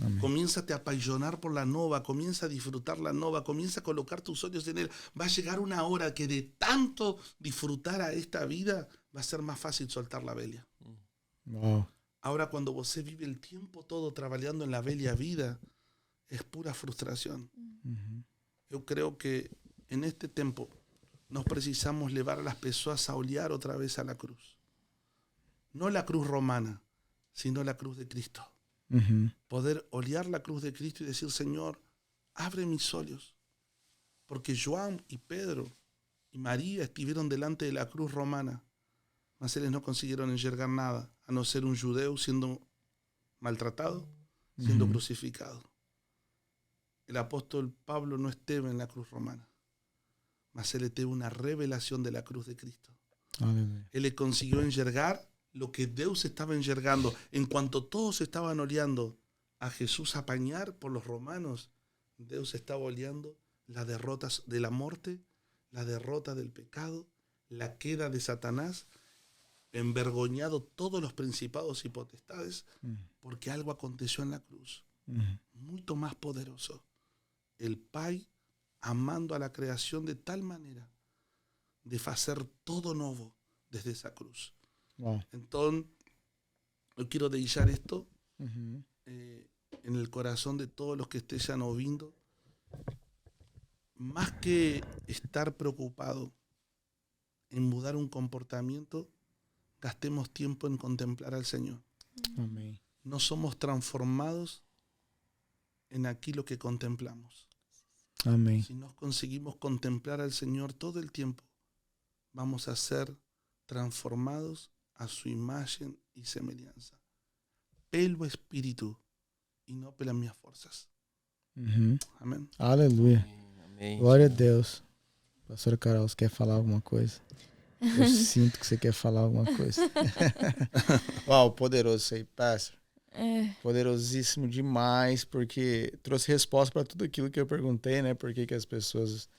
Amém. Comienza a te apaixonar por la nova. Comienza a disfrutar la nova. Comienza a colocar tus ojos en él. Va a llegar una hora que de tanto disfrutar a esta vida, va a ser más fácil soltar la velha. Uau. Ahora, cuando você vive el tiempo todo trabajando en la velha vida, es pura frustración. Yo creo que en este tiempo nos precisamos llevar a las personas a olhar otra vez a la cruz. No la cruz romana, sino la cruz de Cristo. Poder olhar la cruz de Cristo y decir, Señor, abre mis ojos. Porque Joan y Pedro y María estuvieron delante de la cruz romana, mas ellos no consiguieron enxergar nada, a no ser un judeo siendo maltratado, siendo crucificado. El apóstol Pablo no estuvo en la cruz romana, mas él tuvo una revelación de la cruz de Cristo. Aleluia. Él le consiguió enxergar lo que Dios estaba enxergando. En cuanto todos estaban oleando a Jesús apañar por los romanos, Dios estaba oleando las derrotas de la muerte, la derrota del pecado, la queda de Satanás, envergonhado todos los principados y potestades, porque algo aconteció en la cruz, mucho más poderoso. El Pai amando a la creación de tal manera de hacer todo nuevo desde esa cruz. Uau. Entonces, yo quiero dejar esto en el corazón de todos los que estén ouvindo. Más que estar preocupado en mudar un comportamiento, gastemos tiempo en contemplar al Señor. Amém. No somos transformados en aquello que contemplamos. Amém. Si nos conseguimos contemplar al Señor todo el tiempo, vamos a ser transformados a su imagen y semejanza. Pelo espíritu y no pelas minhas fuerzas. Amén. Aleluia. Amém. Glória a Deus. Pastora Carol, você quer falar alguma coisa? Eu sinto que você quer falar alguma coisa. Uau, poderoso isso aí, pastor. Poderosíssimo demais, porque trouxe resposta para tudo aquilo que eu perguntei, né? Por que as pessoas,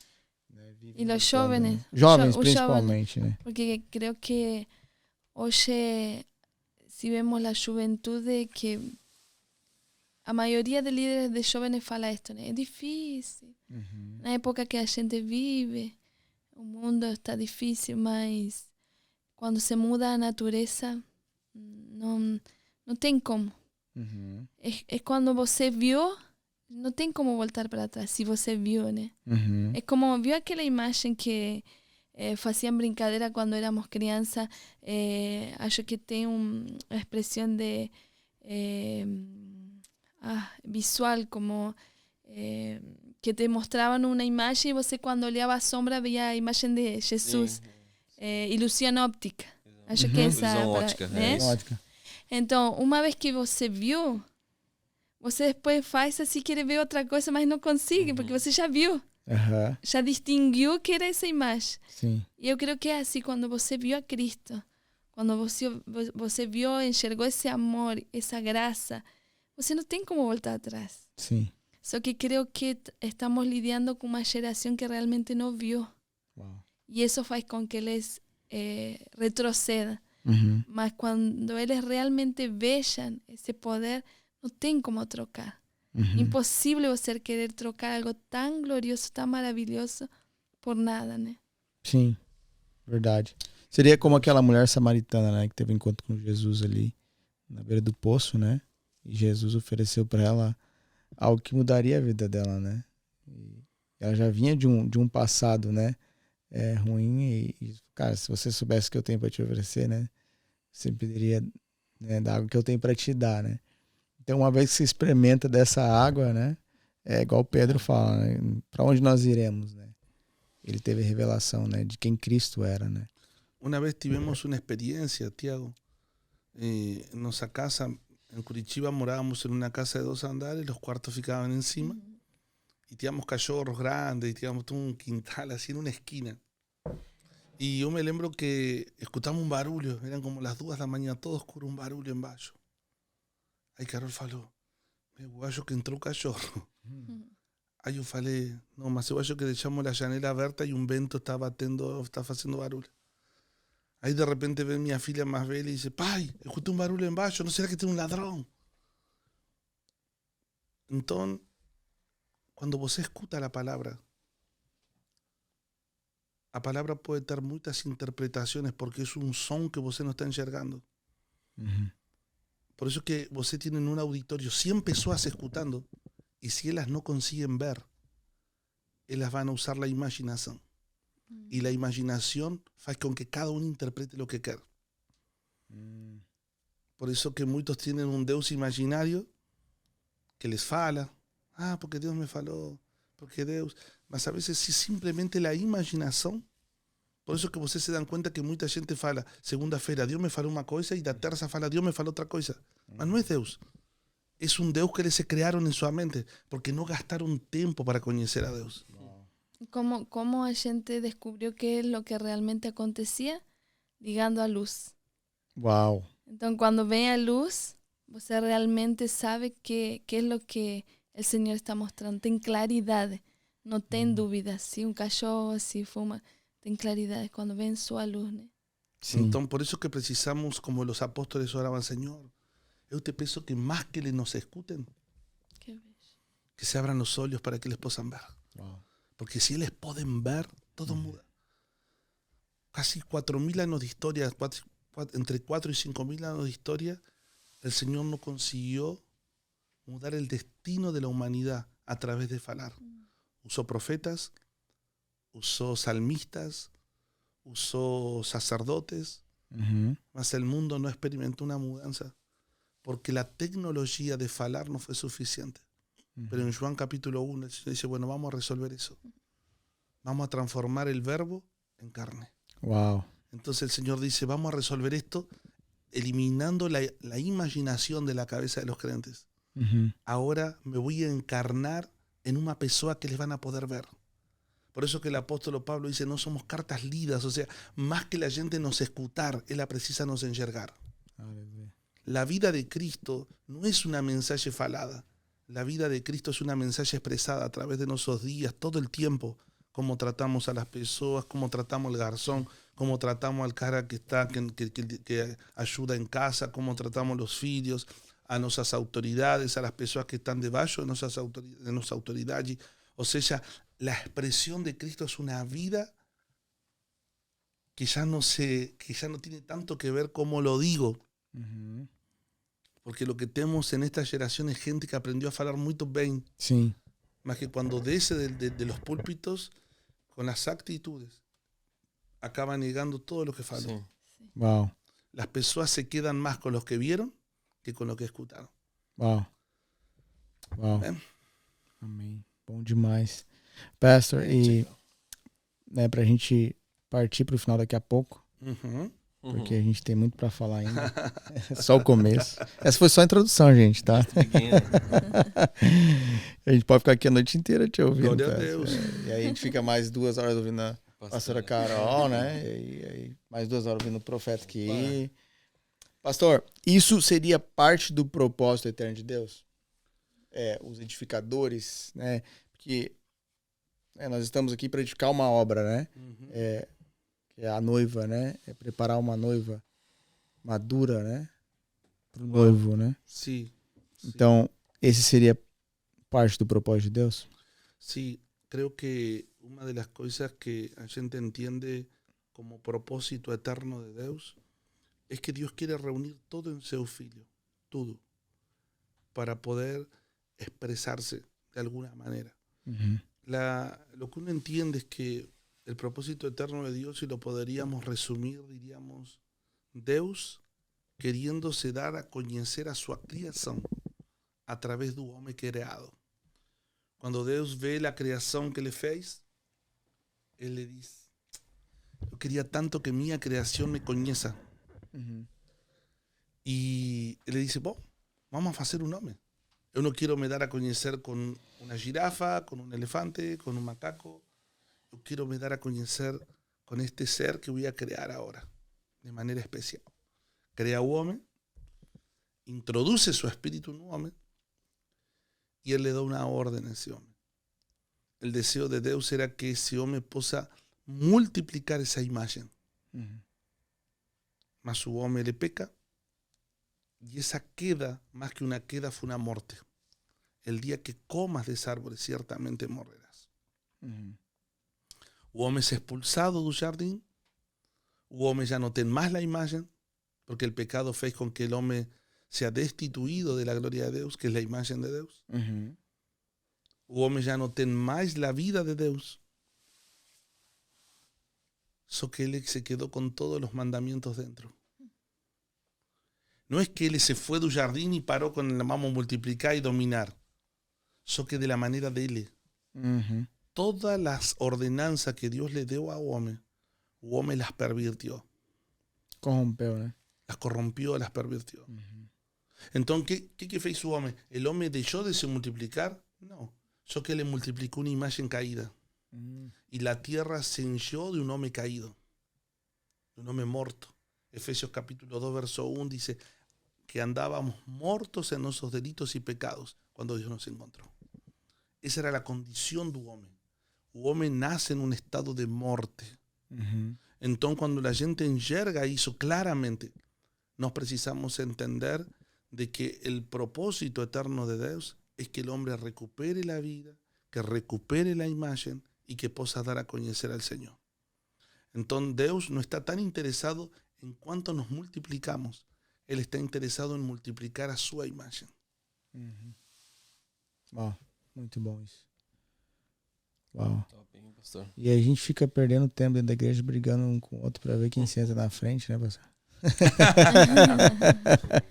né, vivem... Y los lutando, jóvenes. né? Jovens, Os principalmente, né? Porque creo que hoy, si vemos la juventud, que a mayoría de líderes de jóvenes fala esto, ¿no? Es difícil. Na época que a gente vive, o mundo está difícil, mas quando se muda a natureza, não tem como. É quando você viu, não tem como voltar para trás, se você viu, né? É como viu aquela imagem que faziam brincadeira quando éramos criança, acho que tem uma expressão de visual, como que te mostraban una imagen y você cuando olhava a sombra veía a imagen de Jesús. Ilusión óptica. Acho que essa Ilusão ótica, né? é isso. Ótica. Então, uma vez que você viu, você depois faz assim, querer ver outra coisa, mas não consegue, porque você já viu. Já distinguiu que era essa imagem. Sim. E eu creio que é assim, quando você viu a Cristo, quando você viu, enxergou esse amor, essa graça, você não tem como voltar atrás. Sim. Só que creo que estamos lidiando con una generación que realmente no vio. Uau. Y eso faz con que les retrocedan. Mas cuando ellos realmente vean ese poder, no tem como trocar. Imposible você querer trocar algo tan glorioso, tan maravilhoso, por nada, né? Sim, verdade. Seria como aquela mulher samaritana, né? Que teve encontro com Jesus ali na beira do poço, né? E Jesus ofereceu para ela algo que mudaria a vida dela, né? E ela já vinha de um passado, né? Ruim e, cara, se você soubesse o que eu tenho para te oferecer, né? Você pediria, né, da água que eu tenho para te dar, né? Então, uma vez que você experimenta dessa água, né? É igual Pedro fala, né? Para onde nós iremos, né? Ele teve a revelação, né? De quem Cristo era, né? Una vez tivemos una experiencia, Tiago, en nuestra casa. En Curitiba morábamos en una casa de 2 andares, los cuartos ficaban encima. Y teníamos cachorros grandes, y teníamos todo un quintal así en una esquina. Y yo me lembro que escuchamos un barulho, eran como las 2 da manhã, todo oscuro, un barulho embaixo. Aí Carol falou, eu acho que entrou o cachorro. Aí eu falei, não, mas eu acho que deixamos a janela aberta e um vento está batendo, está fazendo barulho. Aí de repente vem minha filha mais velha e diz, pai, escutei um barulho embaixo, não será que tem um ladrão? Então, quando você escuta a palavra pode ter muitas interpretações porque é um som que você não está enxergando. Por isso que você tem em um auditório 100 pessoas escutando e se elas não conseguem ver, elas vão usar a imaginação. E a imaginação faz com que cada um interprete o que quer. Por isso que muitos têm um Deus imaginário que les fala. Ah, porque Deus me falou, porque Deus... Mas a vezes se simplesmente a imaginação. Por isso que vocês se dão conta que muita gente fala, segunda-feira Deus me falou uma coisa e da terça fala Deus me falou outra coisa. Mas não é Deus. É um Deus que eles se criaram em sua mente porque não gastaram tempo para conhecer a Deus. ¿Cómo a gente descubrió qué es lo que realmente acontecía? Ligando a luz. Uau. Entonces, cuando ve a luz, você realmente sabe qué es lo que el Señor está mostrando. Tem claridad, no tem dúvida. Si un cachorro, si fuma, tem claridad cuando ven su luz, ¿no? Sim. Então, por isso que precisamos, como os apóstoles oravam, Senhor, eu te peço que mais que eles nos escutem, Qué bello. que se abran os olhos para que eles possam ver. Uau. Porque si eles podem ver, todo muda. Casi 4.000 años de historia, entre 4 y 5.000 años de historia, el Señor no consiguió mudar el destino de la humanidad a través de falar. Usó profetas, usó salmistas, usó sacerdotes, mas el mundo no experimentó una mudanza porque la tecnología de falar no fue suficiente. Pero en Juan capítulo 1 el Señor dice, bueno, vamos a resolver eso. Vamos a transformar el verbo en carne. Wow. Entonces el Señor dice, vamos a resolver esto eliminando la imaginación de la cabeza de los creyentes. Ahora me voy a encarnar en una persona que les van a poder ver. Por eso que el apóstol Pablo dice, no somos cartas lidas, o sea, más que la gente nos escutar, ella precisa nos enxergar. Aleluia. La vida de Cristo no es una mensaje falada. La vida de Cristo es una mensaje expresada a través de nuestros días, todo el tiempo. Cómo tratamos a las personas, cómo tratamos al garzón, cómo tratamos al cara que ayuda en casa, cómo tratamos los filhos, a nuestras autoridades, a las personas que están debajo de nuestras autoridades. O sea, la expresión de Cristo es una vida que ya no tiene tanto que ver cómo lo digo. Porque lo que tenemos en esta generación es gente que aprendió a hablar muy bien. Sim. Más que cuando desce de los púlpitos con las actitudes, acaba negando todo lo que faló. Sim. Uau. Las personas se quedan más con los que vieron que con lo que escucharon. Uau. Uau. É. Amém. Bom demais. Pastor, e né, pra gente partir pro final daqui a pouco, Uhum. porque a gente tem muito pra falar ainda. É só o começo. Essa foi só a introdução, gente, tá? A gente pode ficar aqui a noite inteira te ouvindo. Glória a pastor. Deus. E aí a gente fica mais 2 horas ouvindo a pastora Carol, né? E aí mais 2 horas ouvindo o profeta aqui. Pastor, isso seria parte do propósito eterno de Deus? Os edificadores, né? Porque nós estamos aqui para edificar uma obra, né? Uhum. Que é a noiva, né? É preparar uma noiva madura, né? Para o noivo, né? Sí. Então, esse seria parte do propósito de Deus? Sí, creo que una de las cosas que a gente entiende como propósito eterno de Deus es que Dios quiere reunir todo en seu filho, todo, para poder expresarse de alguna manera. Lo que uno entiende es que el propósito eterno de Dios, si lo podríamos resumir, diríamos, Deus queriéndose dar a conocer a su creación a través do homem criado. Cuando Deus ve la creación que le fez, Él le dice, yo quería tanto que mi creación me conheça. Y Él le dice, bueno, vamos a hacer un hombre. Yo no quiero me dar a conocer con una jirafa, con un elefante, con un macaco. Yo quiero me dar a conocer con este ser que voy a crear ahora, de manera especial. Crea un hombre, introduce su espíritu en un hombre, y él le da una orden a ese hombre. El deseo de Dios era que ese hombre pueda multiplicar esa imagen. Mas su hombre le peca, y esa queda, más que una queda, fue una muerte. El día que comas de ese árbol, ciertamente morirás. O hombre es expulsado del jardín, o hombre ya no tiene más la imagen, porque el pecado fez con que el hombre sea destituido de la gloria de Dios, que es la imagen de Dios. O hombre ya no tiene más la vida de Dios. So que él se quedó con todos los mandamientos dentro. No es que él se fue del jardín y paró con la vamos a multiplicar y dominar. So que de la manera de él. Todas las ordenanzas que Dios le dio a hombre las pervirtió. Corrompeu, né? Las corrompió, las pervirtió. Entonces, ¿qué fue su hombre? ¿El hombre dejó de se multiplicar? No. So que le multiplicó una imagen caída. Y la tierra se hinchó de un hombre caído, de un hombre muerto. Efesios capítulo 2, verso 1 dice que andábamos muertos en nuestros delitos y pecados cuando Dios nos encontró. Esa era la condición del hombre. El hombre nace en un estado de muerte. Entonces, cuando la gente enxerga eso claramente, nos precisamos entender de que el propósito eterno de Dios es que el hombre recupere la vida, que recupere la imagen y que pueda dar a conocer al Señor. Entonces, Dios no está tan interesado en cuánto nos multiplicamos. Él está interesado en multiplicar a su imagen. Uau, muito bom isso. Uau. Top, hein, pastor? E a gente fica perdendo tempo dentro da igreja, brigando um com o outro pra ver quem senta na frente, né, pastor?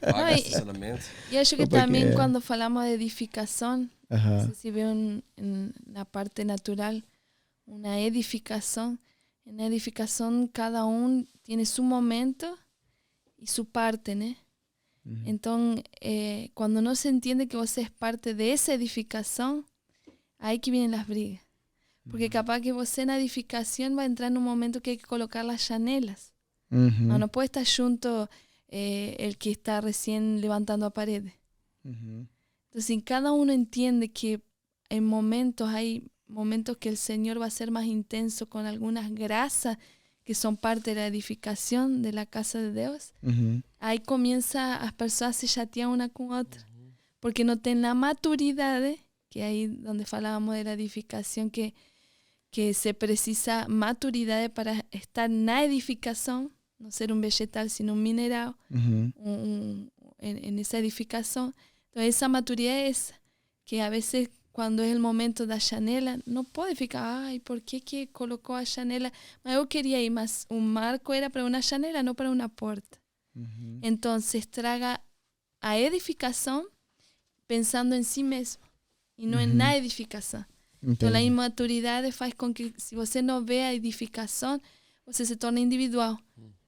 Paga Ai, estacionamento. Y acho que Porque- también cuando falamos de edificación, no Aham. sé si veo en la parte natural, una edificación. En la edificación cada uno tiene su momento y su parte, ¿no? Entonces, cuando no se entiende que vos es parte de esa edificación, ahí que vienen las brigas. Porque capaz que vos en la edificación va a entrar en un momento que hay que colocar las llanelas. No puede estar junto el que está recién levantando a pared. Entonces, si cada uno entiende que hay momentos que el Señor va a ser más intenso con algunas grasas que son parte de la edificación de la casa de Dios, ahí comienza las personas a se chatear una con otra. Porque no tienen la maturidad, que ahí donde hablábamos de la edificación, que se precisa maturidad para estar en la edificación, no ser un vegetal, sino un mineral, en esa edificación. Entonces, esa maturidad es que a veces cuando es el momento da janela, no puede ficar, ay, ¿por qué que colocó a janela? Mas yo quería ir, mas un marco era para una janela, no para una puerta. Entonces, traga a edificación pensando en sí mismo y no en la edificación. Então, a imaturidade faz com que, se você não vê a edificação, você se torna individual.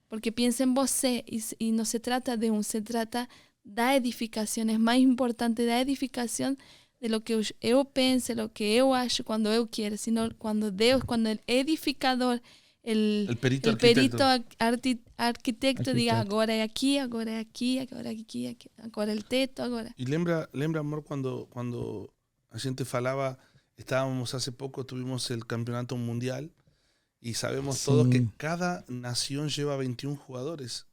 Porque pensa em você e não se trata de se trata da edificação. É mais importante da edificação de lo que eu penso, lo que eu acho, quando eu quero, sino quando Deus, quando o edificador, o perito arquitecto diga, agora é aqui, agora é aqui, agora é aqui, agora é o teto, agora. Y lembra, amor, cuando a gente falaba, estábamos hace poco, tuvimos el campeonato mundial y sabemos todos que cada nación lleva 21 jugadores.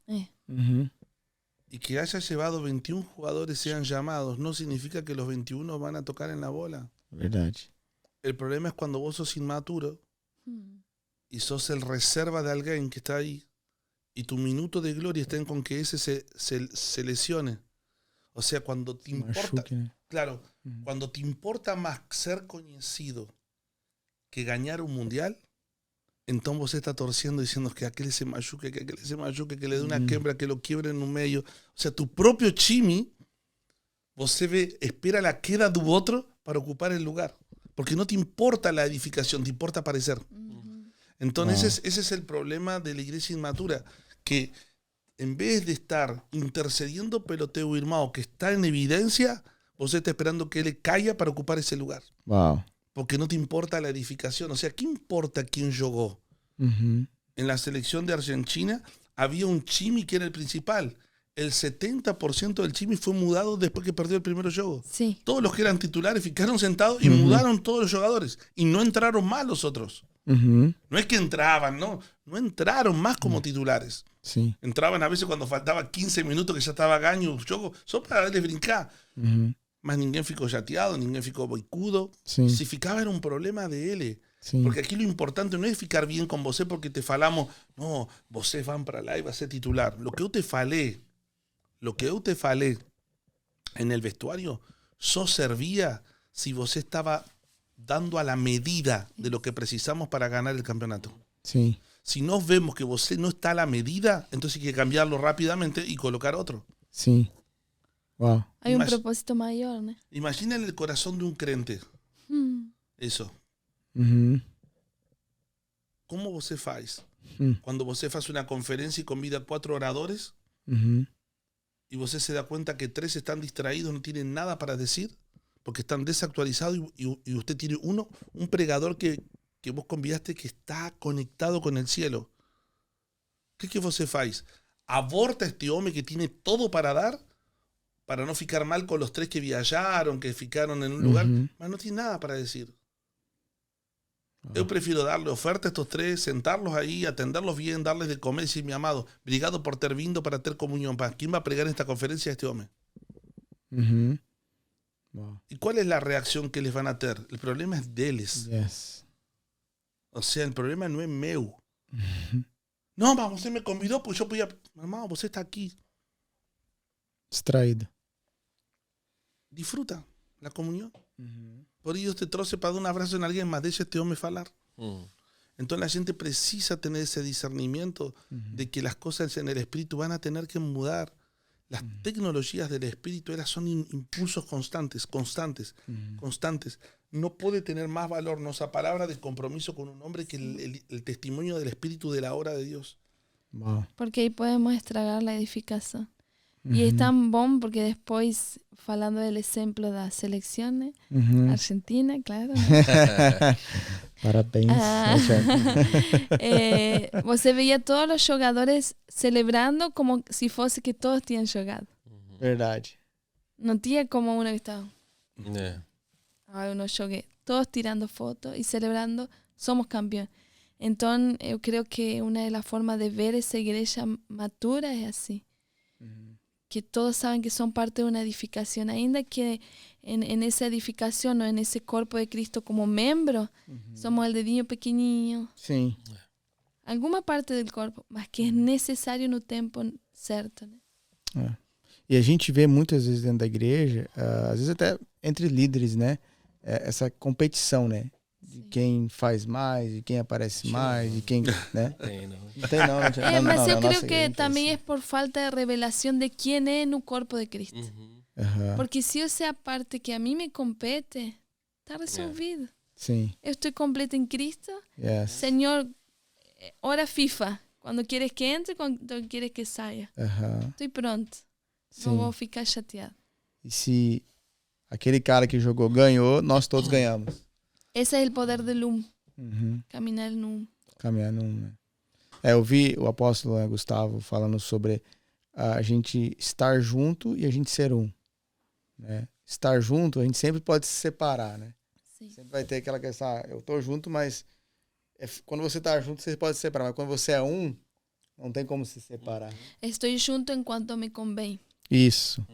Y que haya llevado 21 jugadores sean llamados no significa que los 21 van a tocar en la bola. Verdade. El problema es cuando vos sos inmaturo y sos el reserva de alguien que está ahí y tu minuto de gloria está en con que ese se lesione. O sea, cuando te importa... Machuque, né? Claro, cuando te importa más ser conocido que ganar un mundial, entonces vos estás torciendo diciendo que aquel se machuque, que aquel se machuque, que le dé una quebra, que lo quiebre en un medio. O sea, tu propio chimi, vos se ve, espera la queda de otro para ocupar el lugar. Porque no te importa la edificación, te importa aparecer. Entonces ese es el problema de la iglesia inmatura, que en vez de estar intercediendo pelo teu irmão que está en evidencia, você está esperando que él caiga para ocupar ese lugar. Uau. Porque no te importa la edificación. O sea, ¿qué importa quién jugó? En la selección de Argentina había un Chimi que era el principal. El 70% del Chimi fue mudado después que perdió el primer juego. Sí. Todos los que eran titulares ficaron sentados y mudaron todos los jugadores. Y no entraron más los otros. No es que entraban, no. No entraron más como titulares. Sim. Entraban a veces cuando faltaba 15 minutos que ya estaba ganho o jogo, só para darles brincar. Mas ninguém ficou chateado, ninguém ficou boicudo. Sim. Si ficaba era un problema de él. Sim. Porque aquí lo importante no es ficar bien con vosé porque te falamos, no, vosé van para lá y va a ser titular. Lo que eu te falé en el vestuario, só servía si vosé estaba dando a la medida de lo que precisamos para ganar el campeonato. Sim. Si nos vemos que vosé no está a la medida, entonces hay que cambiarlo rápidamente y colocar otro. Sim. Uau. Hay un Imag- propósito mayor, ¿no? Imagina en el corazón de un crente eso. ¿Cómo vosé faz? Cuando vosé faz una conferencia y convida a 4 oradores y vosé se da cuenta que 3 están distraídos, no tienen nada para decir porque están desactualizados y usted tiene un pregador que vos convidaste que está conectado con el cielo. ¿Qué que vosé faz? Aborta a este hombre que tiene todo para dar para no ficar mal con los 3 que viajaron, que ficaron en un lugar, mas no tiene nada para decir. Yo prefiero darle oferta a estos 3, sentarlos ahí, atenderlos bien, darles de comer y decir, mi amado, obrigado por ter vindo para ter comunión. ¿Quién va a pregar en esta conferencia? Este hombre. Uau. ¿Y cuál es la reacción que les van a tener? El problema es de ellos. Yes. O sea, el problema no es meu. No, mas você me convidó, pues yo podía... Hermano, você está aquí. Distraído. Disfruta la comunión. Por ello te trouxe para dar un abrazo en alguien más. Deixa este hombre falar. Entonces la gente precisa tener ese discernimiento de que las cosas en el espíritu van a tener que mudar. Las tecnologías del espíritu son impulsos constantes. No puede tener más valor nuestra palabra de compromiso con un hombre que el testimonio del espíritu de la obra de Dios. Uau. Porque ahí podemos estragar la edificación. Y es tan bom porque después, falando del ejemplo de las selecciones, Argentina, claro. Parabéns. Ah. Você veía todos los jugadores celebrando como si fuese que todos tinham jogado. Verdade. No tinha como uno que estaba, É. eu não joguei. Todos tirando fotos y celebrando, somos campeones. Entonces, yo creo que una de las formas de ver esa iglesia madura es así. Que todos saben que son parte de una edificación, ainda que en esa edificación o en ese cuerpo de Cristo como miembro, somos el dedinho pequeñinho, Sim. alguma parte del cuerpo, mas que es necesario no tempo certo, né? É. E a gente vê muitas vezes dentro da igreja, às vezes até entre líderes, né? Essa competição, né? De quem faz mais, de quem aparece mais, de quem, né? Tem, não. Não tem não. Mas eu na creo nossa que igreja não tem también isso. es por falta de revelación de quién es no cuerpo de Cristo. Aham. Porque si yo sea parte que a mí me compete, está resolvido. Sim. Eu estoy completa en Cristo. Yes. Señor, hora FIFA. Cuando quieres que entre, cuando quieres que saia. Aham. Estoy pronto. Sim. Não vou ficar chateado. E se aquele cara que jogou ganhou, nós todos ganhamos. Esse é o poder do Uhum. Caminar no Caminhar num, né? Eu vi o apóstolo Gustavo falando sobre a gente estar junto e a gente ser um, né? Estar junto, a gente sempre pode se separar, né? Sim. Sempre vai ter aquela questão, eu tô junto, mas quando você tá junto, você pode se separar, mas quando você é um, não tem como se separar. Estou junto enquanto me convém. Isso.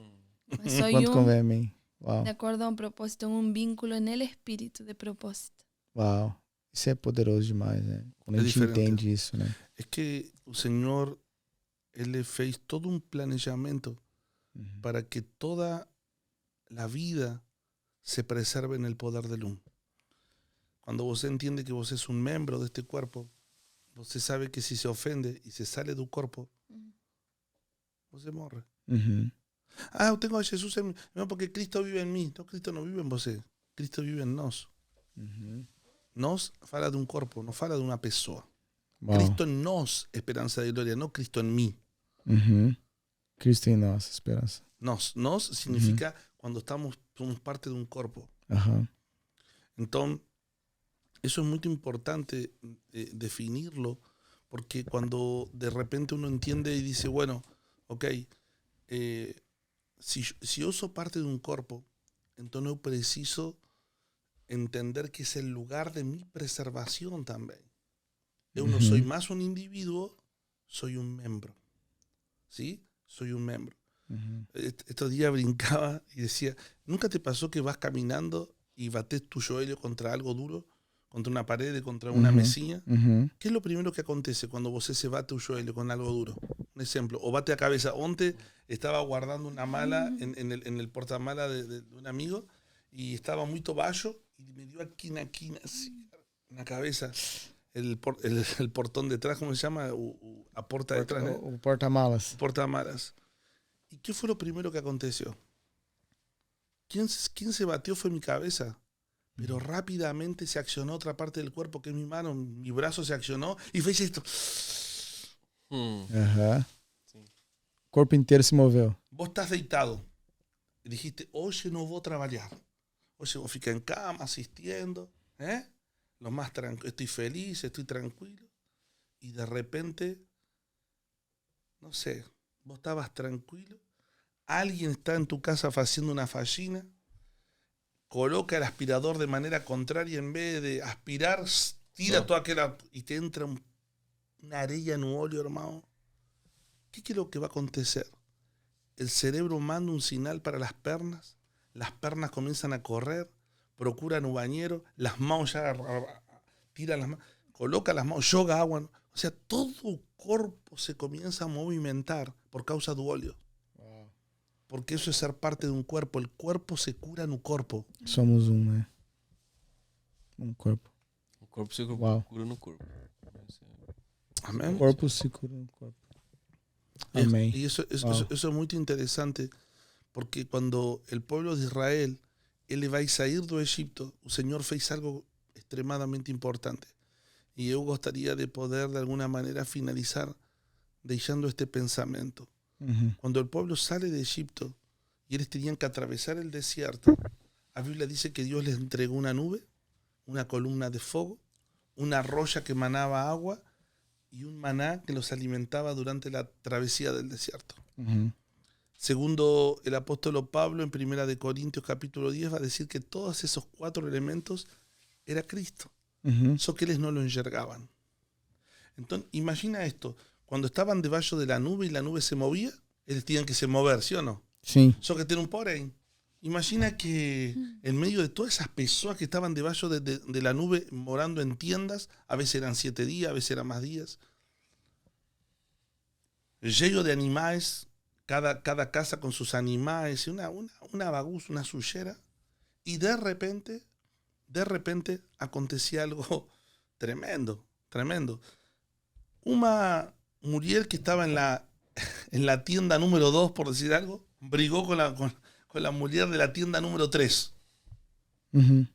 Mas sou Quanto convém a mim. Uau. de acordo a um propósito, um vínculo no espírito de propósito. Uau. Isso é poderoso demais, né? Quando a É gente diferente. entende isso, né? Es que el Señor, Él le fez todo un planeamiento para que toda la vida se preserve en el poder del un. Cuando vos entiende que vos es un miembro de este cuerpo, vos sabe que si se ofende y se sale del cuerpo, vos se morre. Uhum. Ah, yo tengo a Jesús en mí. No, porque Cristo vive en mí. No, Cristo no vive en vos. Cristo vive en nos. Uhum. Nos fala de un cuerpo, no fala de una pessoa. Uau. Cristo en nos, esperanza de gloria, no Cristo en mí. Uhum. Cristo em nós, esperança. Nos significa cuando somos parte de un cuerpo. Aham. Entonces, eso es muy importante definirlo, porque cuando de repente uno entiende y dice, bueno, ok, si yo soy parte de un cuerpo, entonces yo preciso entender que es el lugar de mi preservación también. Yo no soy más un individuo, soy un miembro. ¿Sí? Soy un miembro. Estos días brincaba y decía, ¿nunca te pasó que vas caminando y bates tu joelho contra algo duro? Contra una pared, contra una mesilla. ¿Qué es lo primero que acontece cuando vos se bate un joelho con algo duro? Un ejemplo, o bate a cabeza. Onte estaba guardando una mala en el portamala de un amigo y estaba muy toballo y me dio aquí así, en la cabeza. El portón detrás, ¿cómo se llama? A porta detrás, ¿no? O porta-malas. Portamalas. ¿Y qué fue lo primero que aconteció? ¿Quién se batió? Fue mi cabeza. Pero rápidamente se accionó otra parte del cuerpo, que es mi mano. Mi brazo se accionó y fez esto. Aham. O corpo inteiro se moveu. Vos estás deitado. Y dijiste, hoy no voy a trabajar. Hoy voy a ficar en cama, asistiendo. Lo más tranquilo. Estoy feliz, estoy tranquilo. Y de repente, no sé, vos estabas tranquilo. Alguien está en tu casa haciendo una faxina. Coloca el aspirador de manera contraria, en vez de aspirar, tira toda aquella y te entra una arella en un óleo, hermano. ¿Qué es lo que va a acontecer? El cerebro manda un señal para las pernas comienzan a correr, procuran un bañero, las manos ya tiran las manos, coloca las manos, yoga agua. O sea, todo el cuerpo se comienza a movimentar por causa del óleo. Porque eso es ser parte de un cuerpo. El cuerpo se cura en un cuerpo. Somos né? Corpo. O corpo se Uau. cura no corpo. Amén. O corpo se cura no corpo. Amém. Y eso Wow. es muy interesante, porque cuando el pueblo de Israel, él va a salir de Egipto, el Señor fez algo extremadamente importante. Y yo gustaría de poder de alguna manera finalizar dejando este pensamiento. Cuando el pueblo sale de Egipto y ellos tenían que atravesar el desierto, la Biblia dice que Dios les entregó una nube, una columna de fuego, una roya que emanaba agua y un maná que los alimentaba durante la travesía del desierto. Segundo el apóstol Pablo, en 1 Corintios capítulo 10, va a decir que todos esos 4 elementos era Cristo, solo que ellos no lo enxergaban. Entonces, imagina esto. Cuando estaban debajo de la nube y la nube se movía, ellos tenían que se mover, ¿sí o no? Sim. Solo que tiene un porém. Imagina que en medio de todas esas personas que estaban debajo de la nube morando en tiendas, a veces eran 7 días, a veces eran más días, lleno de animales, cada casa con sus animales, una bagunza, una sullera, y de repente acontecía algo tremendo. Una mujer que estaba en la tienda número 2, por decir algo, brigó con la mujer de la tienda número 3.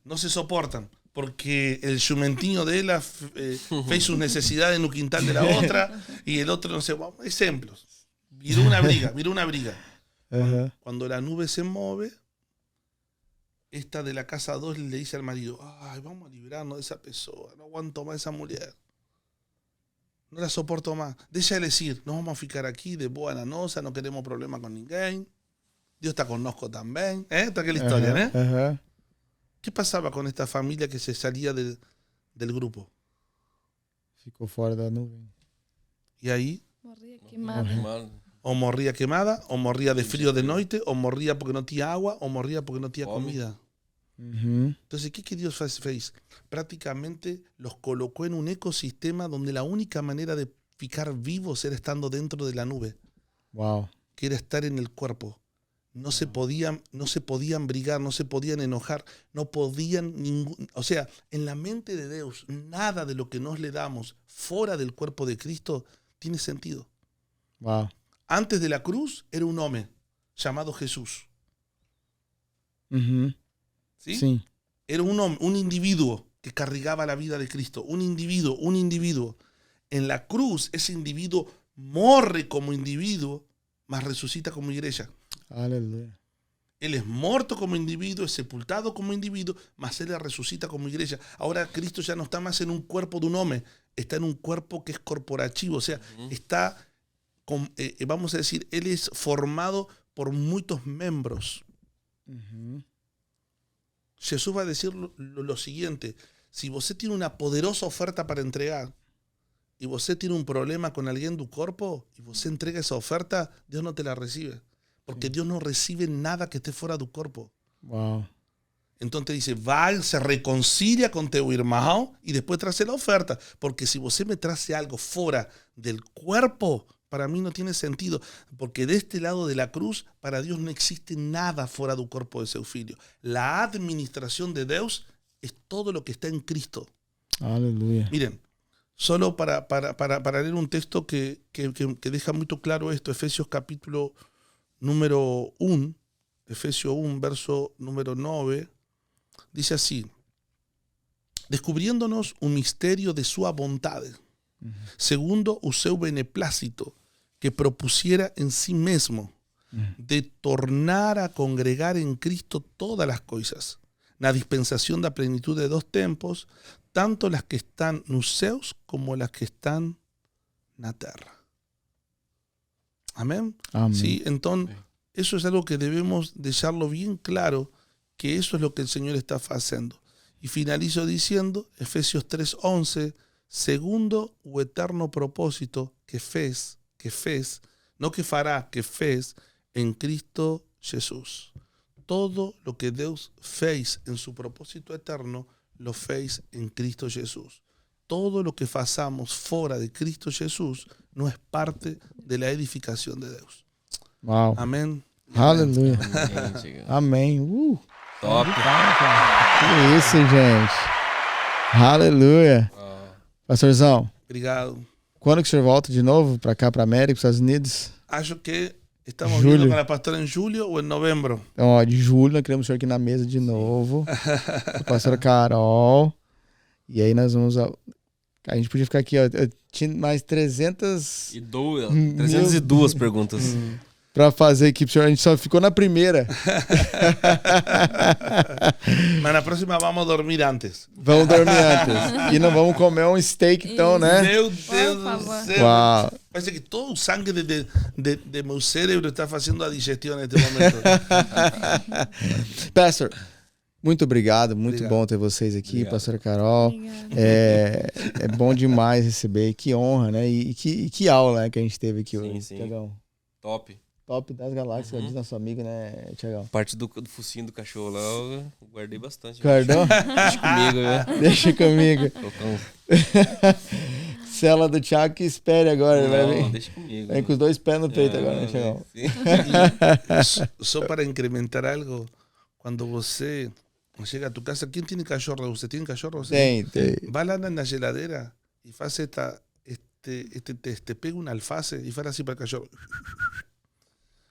No se soportan, porque el jumentinho de ella fez sus necesidades en un quintal de la otra, y el otro, no sé, ejemplos. Viró una briga. Cuando la nube se mueve, esta de la casa 2 le dice al marido, ay, vamos a librarnos de esa persona, no aguanto más esa mujer. No la soporto más. Deja decir, nos vamos a ficar aquí de boa na nosa, no queremos problema con ninguém. Dios está conosco también. Esta es la historia, ¿eh? ¿Qué pasaba con esta familia que se salía del grupo? Ficou fora da nuvem. Y ahí, Morría quemada. Mal. o morría quemada, o morría de frío de noche, o morría porque no tenía agua, o morría porque no tenía comida. Entonces, ¿qué Dios fez? Prácticamente los colocó en un ecosistema donde la única manera de ficar vivos era estando dentro de la nube, Uau. que era estar en el cuerpo. No se podían brigar, no se podían enojar, no podían o sea, en la mente de Dios, nada de lo que nos le damos fuera del cuerpo de Cristo tiene sentido. Uau. Antes de la cruz era un hombre llamado Jesús. ¿Sí? Sim. Era un hombre, un individuo que cargaba la vida de Cristo. Un individuo. En la cruz ese individuo morre como individuo, mas resucita como igreja. Aleluia. Él es muerto como individuo, es sepultado como individuo, mas Él resucita como iglesia. Ahora Cristo ya no está más en un cuerpo de un hombre, está en un cuerpo que es corporativo, o sea, está, vamos a decir, Él es formado por muchos miembros. Jesús va a decir lo siguiente: si usted tiene una poderosa oferta para entregar y usted tiene un problema con alguien de tu cuerpo y usted entrega esa oferta, Dios no te la recibe. Porque Dios no recibe nada que esté fuera de tu cuerpo. Wow. Entonces dice, va, se reconcilia con tu hermano y después trae la oferta. Porque si usted me trae algo fuera del cuerpo, para mí no tiene sentido. Porque de este lado de la cruz, para Dios no existe nada fuera del cuerpo de su filho. La administración de Dios es todo lo que está en Cristo. Aleluia. Miren, solo para leer un texto que deja muy claro esto, Efesios capítulo número 1, Efesios 1, verso número 9, dice así: descubriéndonos un misterio de su voluntad, segundo o seu beneplácito, que propusiera en sí mismo, de tornar a congregar en Cristo todas las cosas, na dispensación da plenitud de dos tempos, tanto las que están nos céus como las que están na terra. Amén. Amén. Sí, entonces eso es algo que debemos dejarlo bien claro, que eso es lo que el Señor está haciendo. Y finalizo diciendo, Efesios 3:11, segundo o eterno propósito que fez, no que fará, que fez en Cristo Jesús. Todo lo que Dios fez en su propósito eterno, lo fez en Cristo Jesús. Todo lo que façamos fuera de Cristo Jesús no es parte de la edificación de Dios. Wow. Amén. Aleluia. Amém. Amém. Top. Que isso, gente. Aleluia. Pastorzão, Obrigado. quando que o senhor volta de novo para cá, para América, para os Estados Unidos? Acho que estamos Julio. viendo con la pastora en julio o en noviembre. Então, ó, de julho nós queremos o senhor aqui na mesa de novo. Com a pastora Carol. E aí nós vamos... A gente podia ficar aqui, ó. Eu tinha mais 302 perguntas. Pra fazer aqui pro senhor. A gente só ficou na primeira. Mas na próxima vamos a dormir antes. Vamos dormir antes. E não vamos comer um steak, então, né? Meu Deus Por do favor. céu. Uau. Parece que todo o sangue de meu cérebro está fazendo a digestão neste momento. Pastor, muito obrigado. Muito Obrigado. bom ter vocês aqui, Obrigado. pastora Carol. Obrigada. É bom demais receber. Que honra, né? E que aula, né, que a gente teve aqui Sim, hoje. sim. Tiagão. Top. Top das galáxias, diz nosso amigo, né, Tiagão? Parte do focinho do cachorro lá, eu guardei bastante. Cardão? Deixa comigo, né? Deixa comigo. Colocar um... Cela do Thiago que espere agora. Ele vai Não, vir. deixa comigo. Vem com os dois pés no peito Ah, agora, né, Tiagão? sim. Só para incrementar algo, quando você chega a tu casa, quem tem cachorro? Você tem cachorro? Você Tem. vai lá na geladeira e faz pega um alface e faz assim para o cachorro.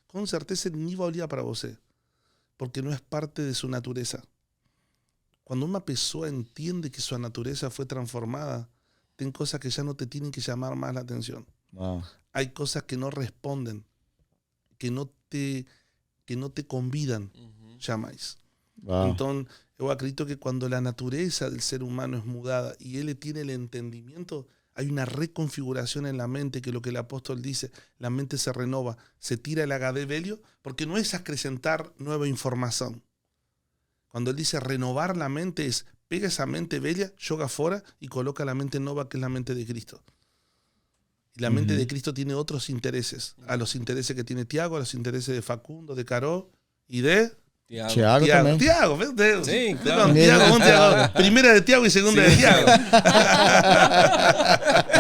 Com certeza ele nem vai olhar para você, porque não é parte de sua natureza. Quando uma pessoa entende que sua natureza foi transformada, tem coisas que já não te têm que chamar mais a atenção. Uau. Hay cosas que no responden, que no te convidan jamais. Uau. Entonces, yo acredito que cuando la naturaleza del ser humano es mudada y él tiene el entendimiento, hay una reconfiguración en la mente, que lo que el apóstol dice, la mente se renova, se tira el HD velho, porque no es acrecentar nueva información. Cuando él dice renovar la mente, es pega esa mente bella, joga fuera y coloca la mente nueva, que es la mente de Cristo. Y la mente de Cristo tiene otros intereses, a los intereses que tiene Tiago, a los intereses de Facundo, de Carol y de Tiago Tiago. também. Tiago, meu Deus. Sim, Não, claro. Tiago. Primeira de Tiago e segunda de Tiago.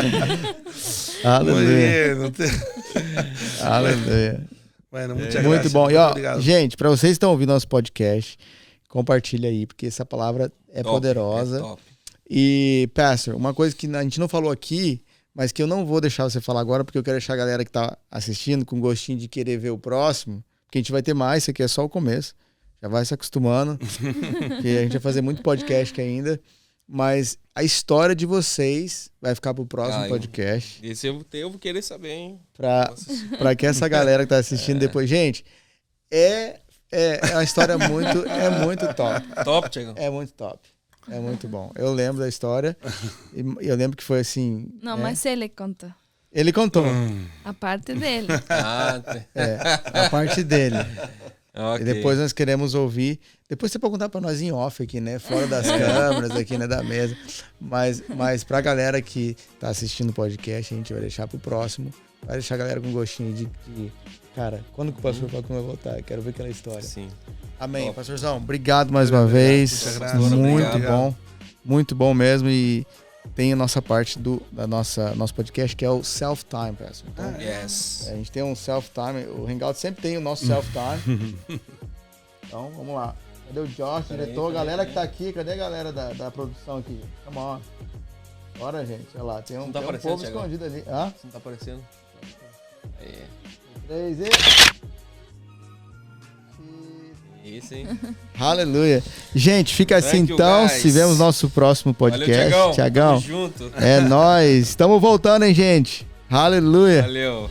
Muy Aleluia. bien. Aleluia. Bueno, muchas Muito gracias. bom. E, ó, Obrigado. gente, para vocês que estão ouvindo nosso podcast, compartilha aí, porque essa palavra é Top, poderosa. é top. E, Pastor, uma coisa que a gente não falou aqui, mas que eu não vou deixar você falar agora, porque eu quero deixar a galera que tá assistindo com gostinho de querer ver o próximo, porque a gente vai ter mais, isso aqui é só o começo. Já vai se acostumando, porque a gente vai fazer muito podcast aqui ainda. Mas a história de vocês vai ficar pro próximo podcast. Esse eu vou querer saber, hein? Pra que essa galera que tá assistindo depois. Gente, é uma história muito top. Top, Tiagão. É muito top. É muito bom. Eu lembro da história. E eu lembro que foi assim. Não, né? mas ele conta. Ele contou. A parte dele. A parte dele. Ok. E depois nós queremos ouvir. Depois você pode contar pra nós em off aqui, né? Fora das câmeras aqui, né? Da mesa. Mas pra galera que tá assistindo o podcast, a gente vai deixar pro próximo. Vai deixar a galera com gostinho de cara, quando que o pastor Facundo vai voltar? Quero ver aquela história. Sim. Amém. Pastorzão, obrigado mais uma vez. Muito obrigado. bom. Muito bom mesmo. E tem a nossa parte da nosso podcast, que é o self-time, pastor. Então, Yes. a gente tem um self-time. O Hangout sempre tem o nosso self-time. Então, vamos lá. Cadê o Josh, diretor? A galera que tá aqui. Cadê a galera da produção aqui? Come on. Bora, gente. Olha lá. Tem um tá aparecendo, povo Thiago? escondido ali. Hã? Você não tá aparecendo? Aí. 3 e... Isso, hein? Aleluia. Gente, fica assim Thank you, então. guys. Se vemos nosso próximo podcast. Valeu, Tiagão. Tamo junto. É nóis. Estamos voltando, hein, gente? Aleluia. Valeu.